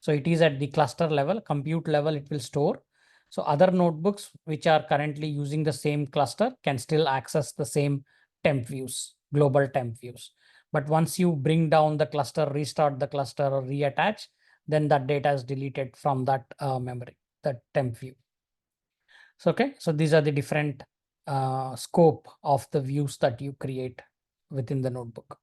So it is at the cluster level, compute level, it will store. So other notebooks which are currently using the same cluster can still access the same temp views, global temp views. But once you bring down the cluster, restart the cluster or reattach, then that data is deleted from that memory, that temp view. So, okay, so these are the different scope of the views that you create within the notebook.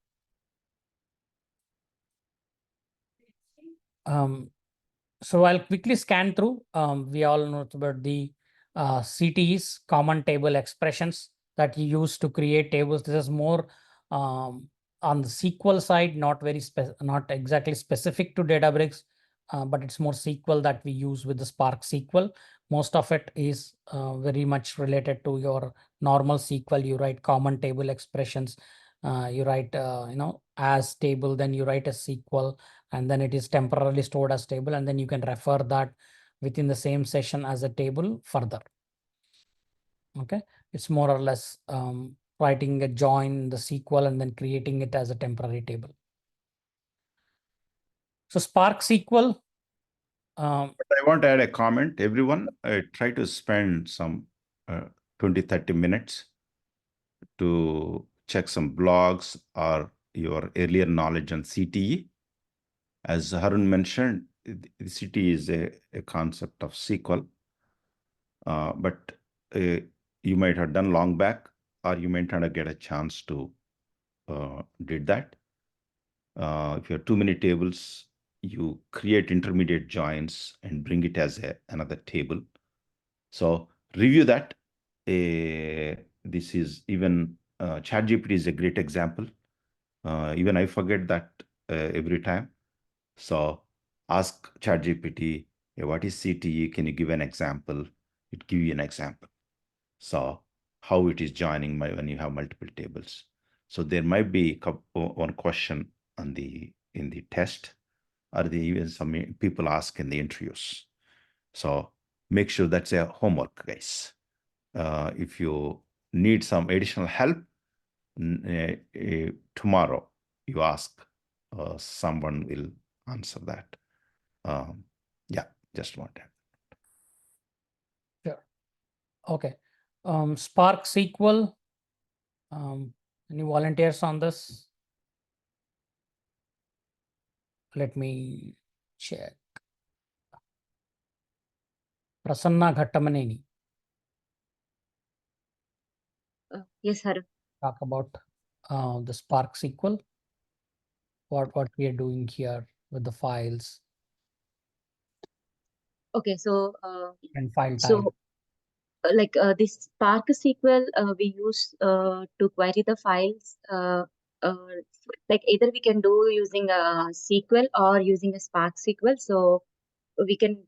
So I'll quickly scan through. We all know about the CTEs, common table expressions that you use to create tables. This is more on the SQL side, not not exactly specific to Databricks, but it's more SQL that we use with the Spark SQL. Most of it is very much related to your normal SQL. You write common table expressions. You write, as table, then you write a SQL, and then it is temporarily stored as table, and then you can refer that within the same session as a table further. Okay, it's more or less writing a join in the SQL and then creating it as a temporary table. So Spark SQL. But I want to add a comment. Everyone, try to spend some 20-30 minutes to check some blogs or your earlier knowledge on CTE. As Harun mentioned, CTE is a concept of SQL, but you might have done long back, or you might not get a chance to did that. If you have too many tables, you create intermediate joins and bring it as another table. So review that. This is even ChatGPT is a great example. Even I forget that every time. So ask ChatGPT, what is CTE? Can you give an example? It give you an example. So how it is joining when you have multiple tables. So there might be one question on in the test, or even some people ask in the interviews. So make sure that's a homework, guys. If you need some additional help, tomorrow you ask, someone will answer that. Yeah, just want that. Sure. Okay. Spark SQL. Any volunteers on this? Let me check. Prasanna Ghattamaneni. Yes, sir. Talk about the Spark SQL. What we are doing here with the files Okay, so and file type. so this Spark SQL we use to query the files. Like either we can do using a SQL or using a Spark SQL. So we can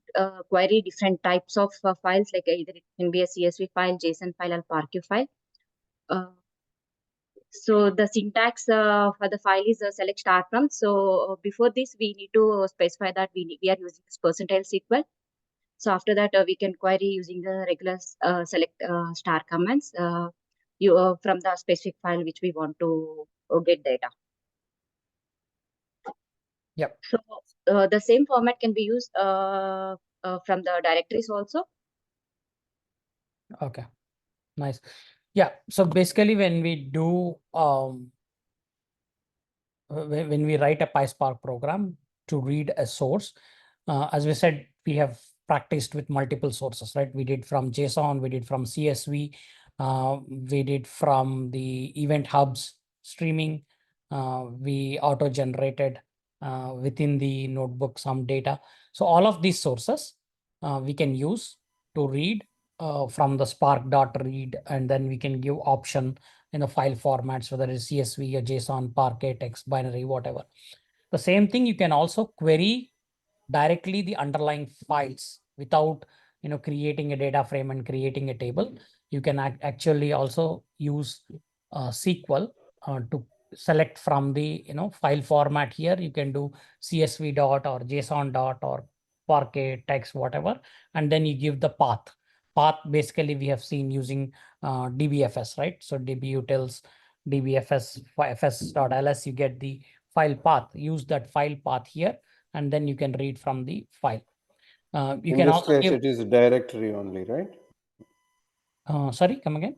query different types of files, like either it can be a CSV file, JSON file, or PARQ file. So the syntax for the file is select start from. So before this, we need to specify that we are using this percentile SQL. So after that, we can query using the regular select star commands from the specific file which we want to get data. Yep. So the same format can be used from the directories also. Okay, nice. Yeah, so basically when we do when we write a PySpark program to read a source, as we said, we have practiced with multiple sources, right? We did from JSON, we did from CSV, we did from the event hubs streaming, we auto-generated within the notebook some data. So all of these sources we can use to read from the spark.read, and then we can give option in the file formats, whether it's CSV or JSON, Parquet, text, binary, whatever. The same thing, you can also query directly the underlying files without creating a data frame and creating a table. You can actually also use SQL to select from the file format. Here you can do CSV dot or JSON dot or Parquet, text, whatever, and then you give the path. Path basically we have seen using DBFS, right? So dbutils dbfs fs.ls, you get the file path. Use that file path here, and then you can read from the file. You In can this also case, give, it is directory only, right? sorry, come again.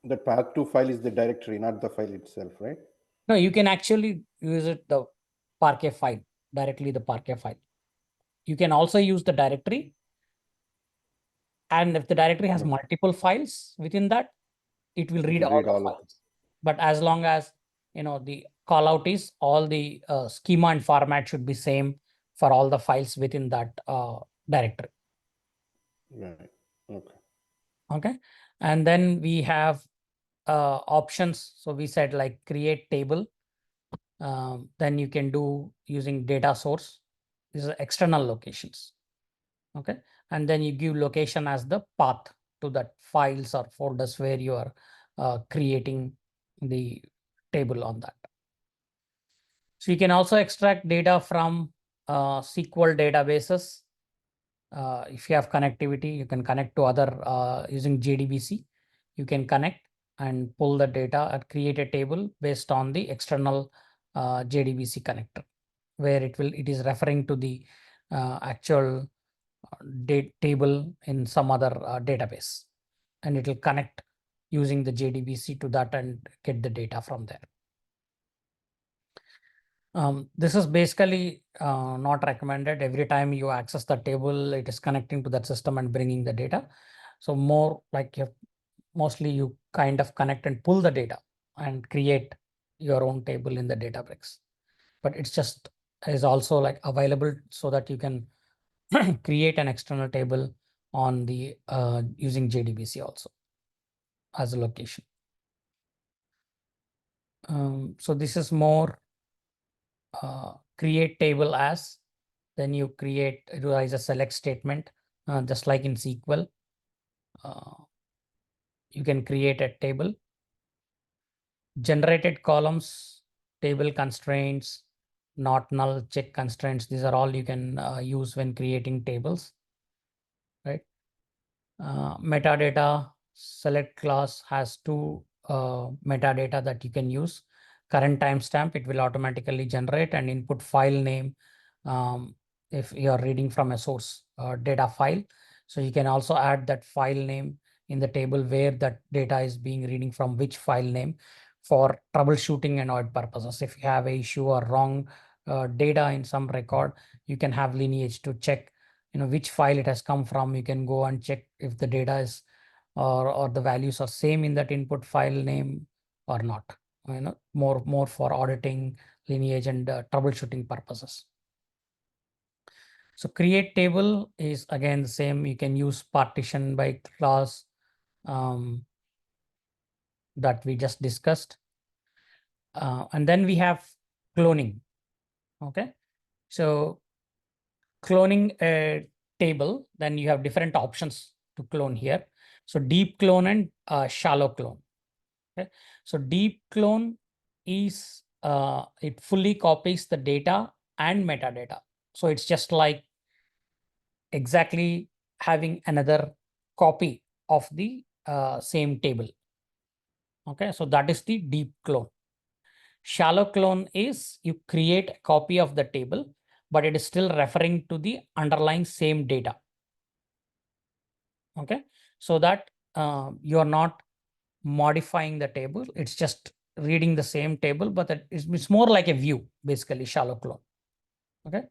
The path to file is the directory, not the file itself, right? No, you can actually use it Parquet file, directly the Parquet file. You can also use the directory. And if the directory has multiple files within that, it will read all the files. But as long as, the callout is all the schema and format should be same for all the files within that directory. Right. Okay. Okay. And then we have options. So we said like create table. Then you can do using data source. These are external locations. Okay. And then you give location as the path to that files or folders where you are creating the table on that. So you can also extract data from SQL databases. If you have connectivity, you can connect to other using JDBC. You can connect and pull the data and create a table based on the external JDBC connector, where it is referring to the actual table in some other database, and it will connect using the JDBC to that and get the data from there. This is basically not recommended. Every time you access the table, it is connecting to that system and bringing the data. So more like mostly you kind of connect and pull the data and create your own table in the Databricks. But it's just is also like available so that you can create an external table on the using JDBC also as a location. So this is more create table as, then you utilize a select statement, just like in SQL. You can create a table, generated columns, table constraints, not null, check constraints. These are all you can use when creating tables, right? Metadata, select class has two metadata that you can use. Current timestamp, it will automatically generate, and input file name if you are reading from a source data file. So you can also add that file name in the table where that data is being reading from which file name for troubleshooting and audit purposes. If you have an issue or wrong data in some record, you can have lineage to check which file it has come from. You can go and check if the data is or the values are same in that input file name or not. More for auditing, lineage, and troubleshooting purposes. So create table is again the same. You can use partition by class that we just discussed. And then we have cloning. Okay. So cloning a table, then you have different options to clone here. So deep clone and shallow clone. Okay. So deep clone is it fully copies the data and metadata. So it's just like exactly having another copy of the same table. Okay, so that is the deep clone. Shallow clone is you create a copy of the table, but it is still referring to the underlying same data. Okay, so that you are not modifying the table. It's just reading the same table, but it's more like a view, basically shallow clone. Okay,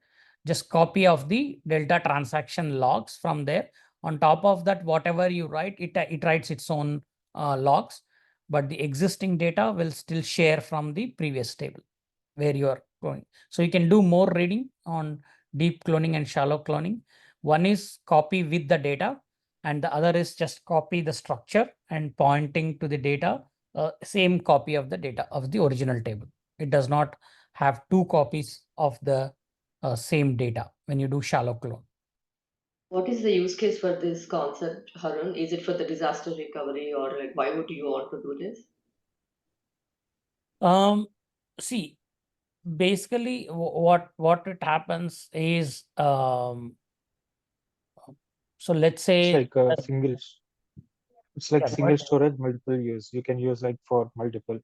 just copy of the delta transaction logs from there. On top of that, whatever you write, it writes its own logs, but the existing data will still share from the previous table where you are cloning. So you can do more reading on deep cloning and shallow cloning. One is copy with the data, and the other is just copy the structure and pointing to the data, same copy of the data of the original table. It does not have two copies of the same data when you do shallow clone. What is the use case for this concept, Harun? Is it for the disaster recovery, or like why would you want to do this? See, basically what it happens is so let's say It's like a single. It's like Yeah, single storage, multiple use. You can use like for multiple.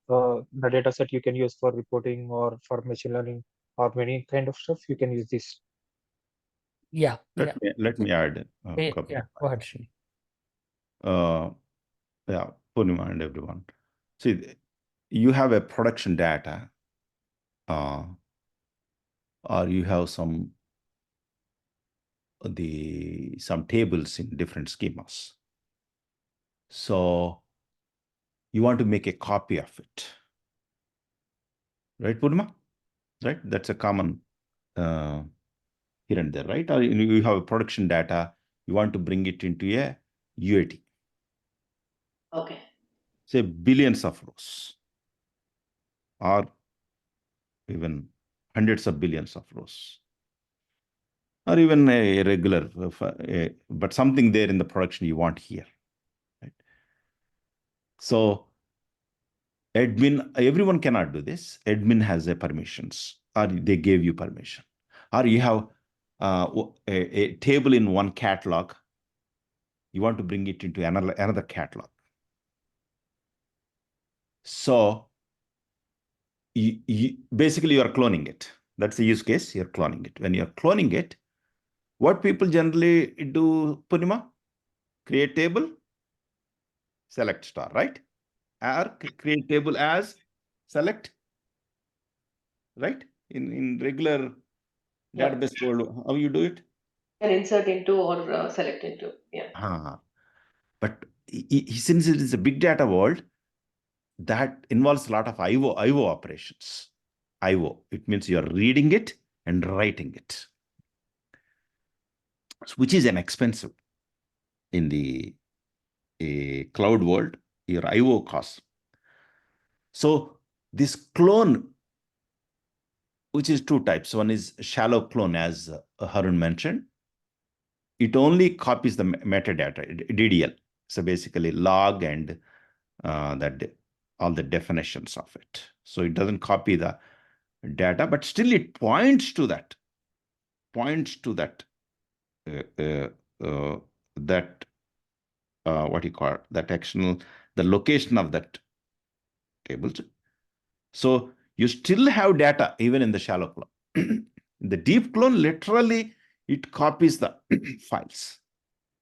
The data set you can use for reporting or for machine learning or many kind of stuff. You can use this. yeah, Let me add a couple. Yeah, go ahead, Srini. Yeah, Purnima and everyone. See, you have a production data. or you have some tables in different schemas. So you want to make a copy of it, right, Purnima? Right, that's a common here and there, right? Or you have a production data, you want to bring it into a UAT. Okay. Say billions of rows, or even hundreds of billions of rows, or even a regular, but something there in the production you want here, right? So admin, everyone cannot do this. Admin has a permissions, or they gave you permission, or you have a table in one catalog. You want to bring it into another catalog. So basically you are cloning it. That's the use case. You're cloning it. When you're cloning it, what people generally do, Purnima? Create table, select star, right? Or create table as select, right? In regular Yeah. database world, how you do it? And insert into or select into. Yeah. But since it is a big data world, that involves a lot of IO operations. IO, it means you're reading it and writing it, which is an expensive in the cloud world, your IO costs. So this clone, which is two types. One is shallow clone, as Harun mentioned. It only copies the metadata, DDL. So basically log and all the definitions of it. So it doesn't copy the data, but still it points to that what you call that actional, the location of that table. So you still have data even in the shallow clone. The deep clone, literally, it copies the files.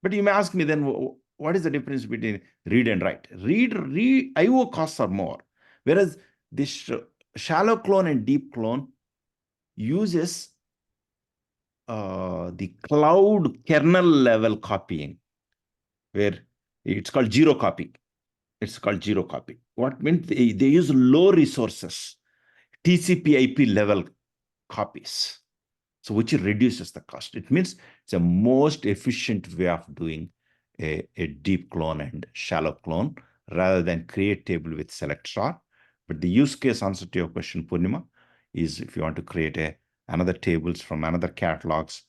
But you may ask me then, what is the difference between read and write? Read IO costs are more, whereas this shallow clone and deep clone uses the cloud kernel level copying, where it's called zero copy. It's called zero copy. What means they use low resources, TCP/IP level copies, so which reduces the cost. It means it's a most efficient way of doing a deep clone and shallow clone rather than create table with select star. But the use case answer to your question, Purnima, is if you want to create another tables from another catalogs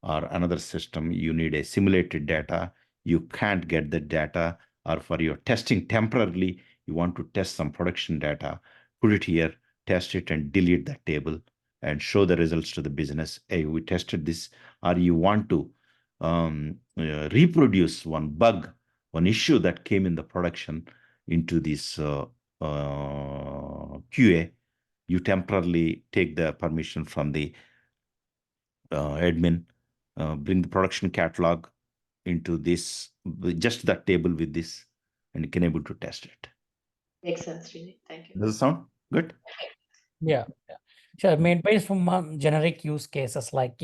or another system, you need a simulated data. You can't get the data, or for your testing temporarily, you want to test some production data, put it here, test it and delete that table and show the results to the business. Hey, we tested this. Or you want to reproduce one bug, one issue that came in the production into this QA, you temporarily take the permission from the admin, bring the production catalog into this, just that table with this, and you can able to test it. Makes sense, really. Thank you. Does it sound good? Yeah. Sure. Made based from generic use cases like,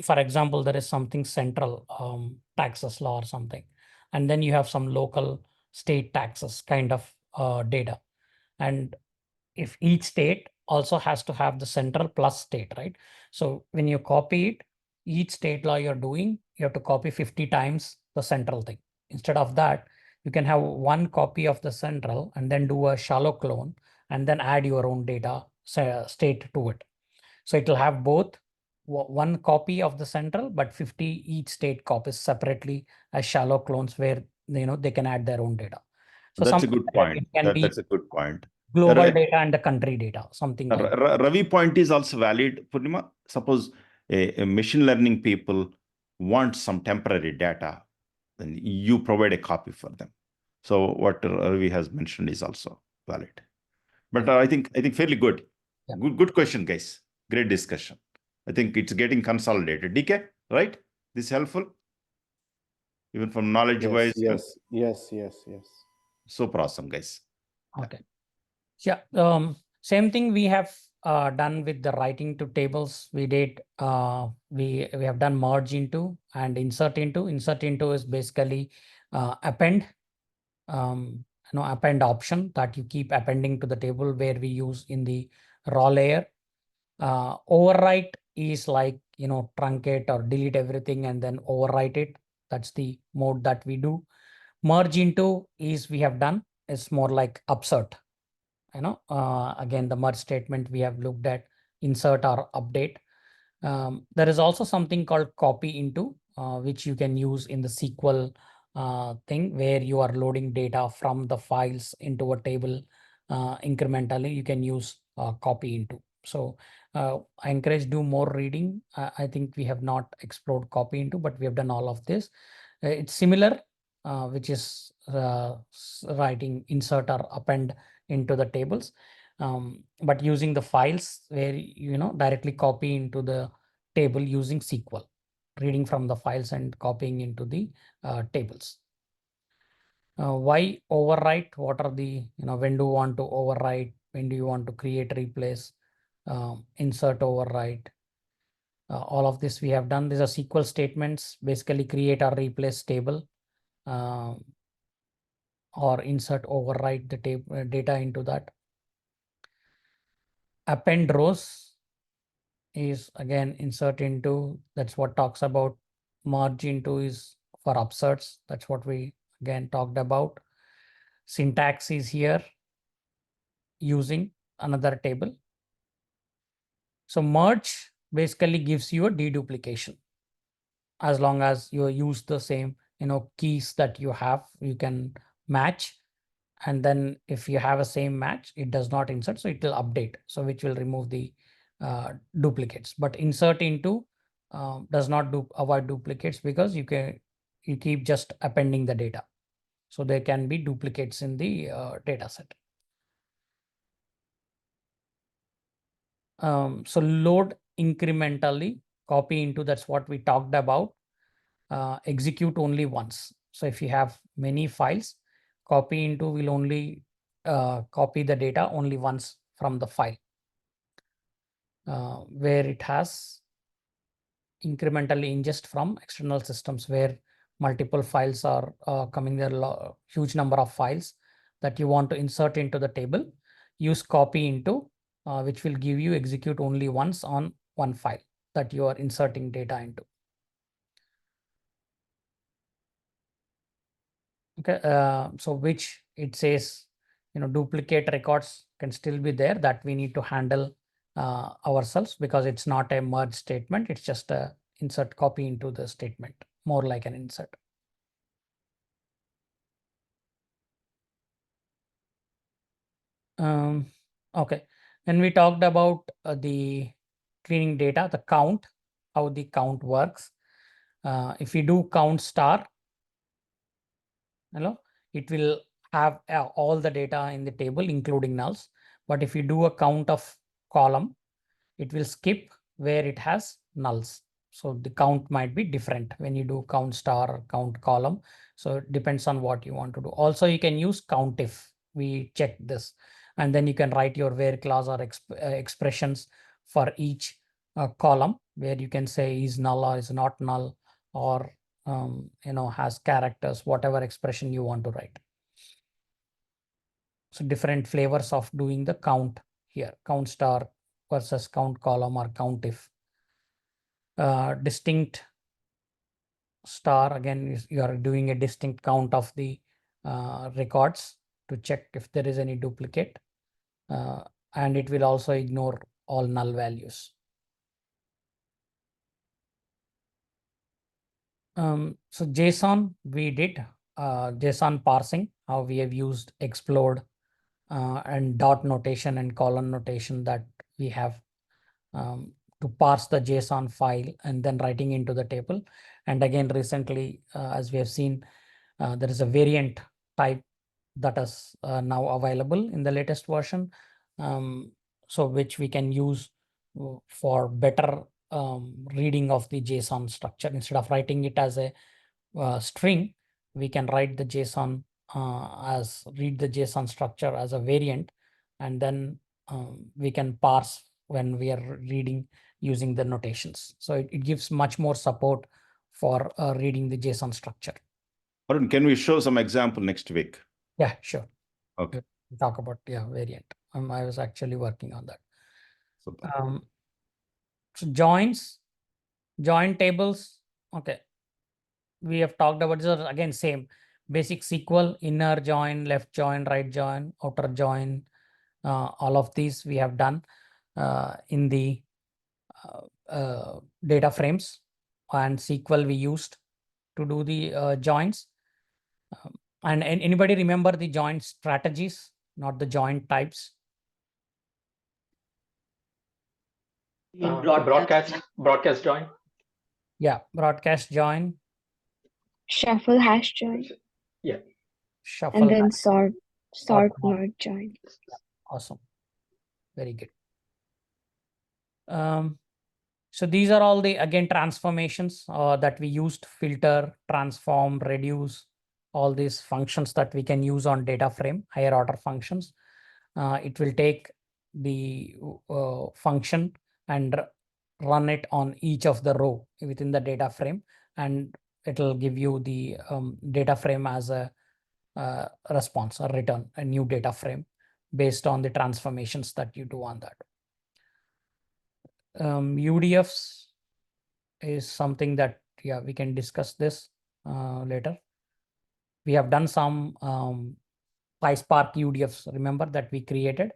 for example, there is something central taxes law or something, and then you have some local state taxes kind of data. And if each state also has to have the central plus state, right? So when you copy it, each state law you're doing, you have to copy 50 times the central thing. Instead of that, you can have one copy of the central and then do a shallow clone and then add your own data state to it. So it will have both one copy of the central, but 50 each state copies separately as shallow clones where they can add their own data. So That's a good point. It can be That's a good point. global data and the country data, something like that. Ravi point is also valid, Purnima. Suppose a machine learning people want some temporary data, then you provide a copy for them. So what Ravi has mentioned is also valid. But I think fairly good. Yeah. Good question, guys. Great discussion. I think it's getting consolidated. DK, right? This helpful? Even from knowledge wise. Yes. Super awesome, guys. Okay. Yeah. Same thing we have done with the writing to tables. We did, we have done merge into and insert into. Insert into is basically append, append option that you keep appending to the table where we use in the raw layer. Overwrite is like, truncate or delete everything and then overwrite it. That's the mode that we do. Merge into is we have done, it's more like upsert. Again, the merge statement we have looked at, insert or update. There is also something called copy into, which you can use in the SQL thing where you are loading data from the files into a table incrementally. You can use copy into. So I encourage do more reading. I think we have not explored copy into, but we have done all of this. It's similar, which is writing insert or append into the tables, but using the files where directly copy into the table using SQL, reading from the files and copying into the tables. Why overwrite? What are the, when do you want to overwrite? When do you want to create, replace, insert, overwrite? All of this we have done. These are SQL statements, basically create or replace table, or insert, overwrite the data into that. Append rows is again insert into, that's what talks about. Merge into is for upserts, that's what we again talked about. Syntax is here using another table. So merge basically gives you a deduplication. As long as you use the same keys that you have, you can match. And then if you have a same match, it does not insert, so it will update, so which will remove the duplicates. But insert into does not avoid duplicates, because you keep just appending the data, so there can be duplicates in the data set. So load incrementally, copy into, that's what we talked about. Execute only once. So if you have many files, copy into will only copy the data only once from the file. Where it has incrementally ingest from external systems, where multiple files are coming there, huge number of files that you want to insert into the table, use copy into, which will give you execute only once on one file that you are inserting data into. Okay, so which it says, duplicate records can still be there, that we need to handle ourselves, because it's not a merge statement. It's just a insert copy into the statement, more like an insert. Okay, then we talked about the cleaning data, the count, how the count works. If you do count star, it will have all the data in the table, including nulls. But if you do a count of column, it will skip where it has nulls. So the count might be different when you do count star or count column. So it depends on what you want to do. Also, you can use countif. We check this, and then you can write your where clause or expressions for each column, where you can say is null or is not null, or has characters, whatever expression you want to write. So different flavors of doing the count here, count star versus count column or countif. Distinct star, again, you are doing a distinct count of the records to check if there is any duplicate, and it will also ignore all null values. So JSON, we did JSON parsing, how we have used explode and dot notation and colon notation that we have to parse the JSON file and then writing into the table. And again, recently, as we have seen, there is a variant type that is now available in the latest version, so which we can use for better reading of the JSON structure. Instead of writing it as a string, we can write the JSON read the JSON structure as a variant, and then we can parse when we are reading using the notations. So it gives much more support for reading the JSON structure. Arun, can we show some example next week? Yeah, sure. Okay. We'll talk about variant. I was actually working on that. Super. So join tables. Okay. We have talked about this again, same basic SQL, inner join, left join, right join, outer join. All of these we have done in the data frames, and SQL we used to do the joins. And anybody remember the join strategies, not the join types? Broadcast join. Yeah, broadcast join. Shuffle hash join. Yeah. Shuffle. And then sort merge. merge join. Awesome. Very good. So these are all the, again, transformations that we used: filter, transform, reduce, all these functions that we can use on data frame, higher order functions. It will take the function and run it on each of the row within the data frame, and it will give you the data frame as a response or return a new data frame based on the transformations that you do on that. UDFs is something that, yeah, we can discuss this later. We have done some PySpark UDFs, remember, that we created.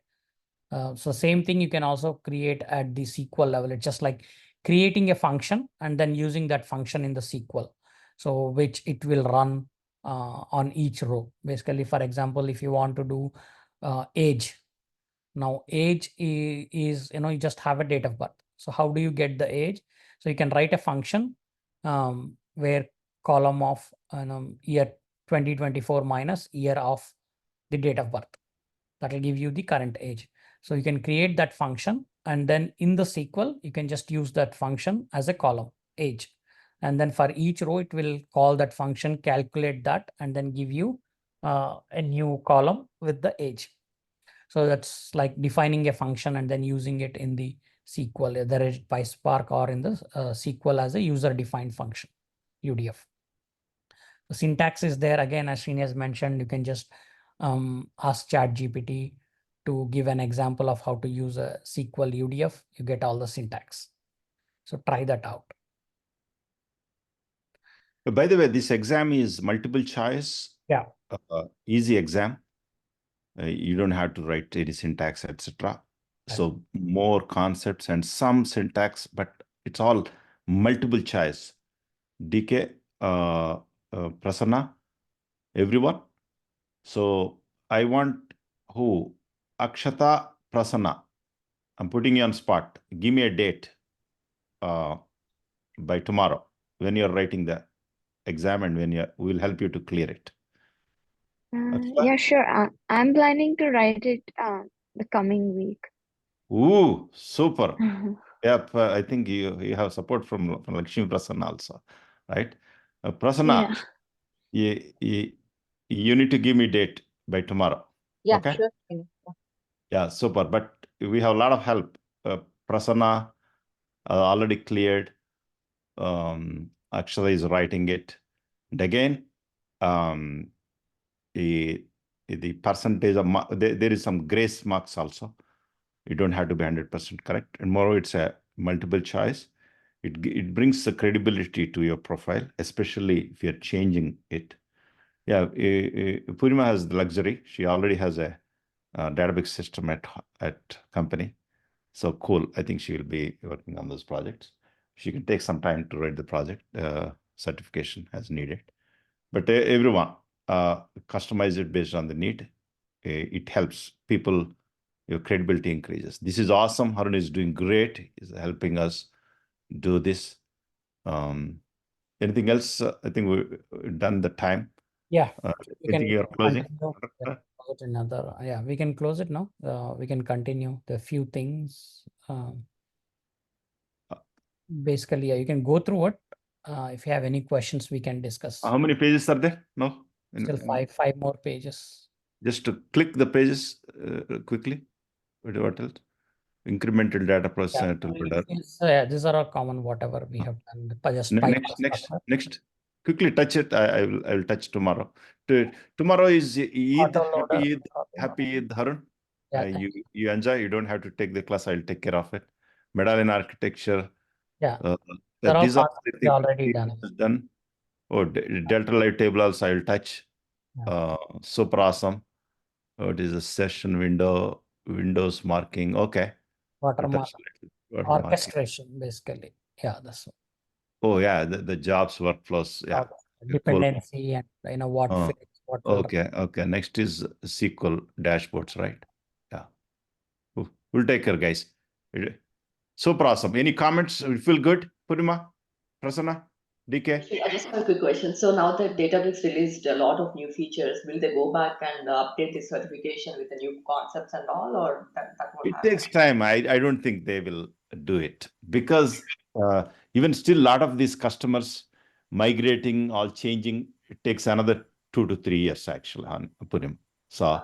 So same thing you can also create at the SQL level. It's just like creating a function and then using that function in the SQL, so which it will run on each row. Basically, for example, if you want to do age, now age is, you just have a date of birth. So how do you get the age? So you can write a function where column of year 2024 minus year of the date of birth. That will give you the current age. So you can create that function, and then in the SQL, you can just use that function as a column, age. And then for each row, it will call that function, calculate that, and then give you a new column with the age. So that's like defining a function and then using it in the SQL, either it's PySpark or in the SQL as a user-defined function, UDF. The syntax is there again, as Srini has mentioned. You can just ask ChatGPT to give an example of how to use a SQL UDF. You get all the syntax. So try that out. By the way, this exam is multiple choice. Yeah. Easy exam. You don't have to write any syntax, etc. So more concepts and some syntax, but it's all multiple choice. DK, Prasanna, everyone. So I want who? Akshata, Prasanna. I'm putting you on spot. Give me a date by tomorrow when you're writing the exam, and when we'll help you to clear it. Yeah, sure. I'm planning to write it the coming week. Ooh, super. Yep, I think you have support from Lakshmi Prasanna also, right? Prasanna, you need to give me date by tomorrow. Yeah, okay? sure. Yeah, super. But we have a lot of help. Prasanna already cleared. Akshata is writing it. And again, the percentage of there is some grace marks also. You don't have to be 100% correct. And moreover, it's a multiple choice. It brings the credibility to your profile, especially if you're changing it. Yeah, Purnima has the luxury. She already has a database system at company. So cool. I think she will be working on those projects. She can take some time to write the project certification as needed. But everyone, customize it based on the need. It helps people. Your credibility increases. This is awesome. Harun is doing great. He's helping us do this. Anything else? I think we've done the time. Yeah. Anything you're closing? Yeah, we can close it now. We can continue the few things. Basically, yeah, you can go through it. If you have any questions, we can discuss. How many pages are there? No? Still five more pages. Just to click the pages quickly. What else? incremental data Yeah, processing tool builder. these are all common, whatever we have done. Just Next. Quickly touch it. I will touch tomorrow. Tomorrow is Eid. Happy Eid, Harun. Yeah, You enjoy. You don't have to take the class. I'll take care of it. Medallion architecture. Yeah. These are already done. Oh, Delta Live table also I'll touch. Yeah. Super awesome. It is a session window, Windows marking. Okay. Watermark. Orchestration, basically. Yeah, that's what. Oh yeah, the jobs workflows. Yeah. Dependency and what fits, what will Okay. Next is SQL dashboards, right? Yeah. We'll take care, guys. Super awesome. Any comments? You feel good, Purnima, Prasanna, DK? I just have a quick question. So now that Databricks released a lot of new features, will they go back and update the certification with the new concepts and all, or that won't happen? It takes time. I don't think they will do it because even still a lot of these customers migrating or changing, it takes another 2 to 3 years actually on Purim. So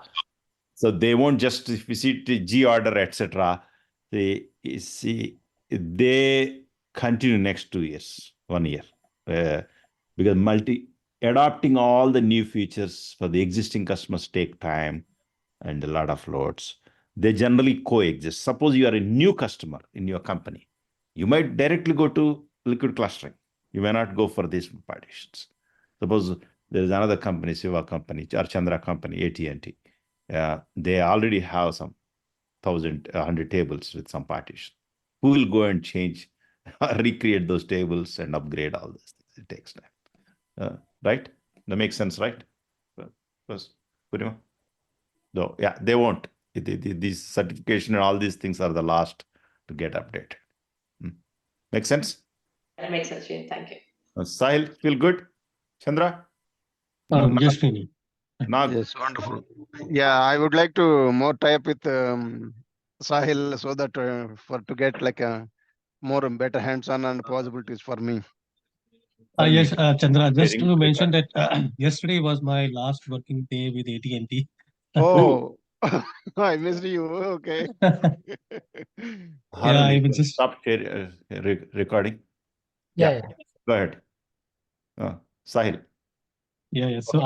they won't just, if you see the G order, etc. They continue next 2 years, 1 year, because adopting all the new features for the existing customers take time and a lot of loads. They generally coexist. Suppose you are a new customer in your company, you might directly go to liquid clustering. You may not go for these partitions. Suppose there is another company, Siva company, or Chandra company, AT&T. They already have some 100 tables with some partition. Who will go and change, recreate those tables and upgrade all this? It takes time. Right? That makes sense, right? Purnima? No, yeah, they won't. These certification and all these things are the last to get updated. Make sense? That makes sense, Shane. Thank you. Sahil, feel good? Chandra? Yes, Srini. Nag? Yes, wonderful. Yeah, I would like to more tie up with Sahil so that to get like a more better hands-on and possibilities for me. Yes, Chandra, just to mention that yesterday was my last working day with AT&T. Oh, I missed you. Okay. Harun, I will just stop recording. Yeah. Go ahead. Sahil. Yeah. So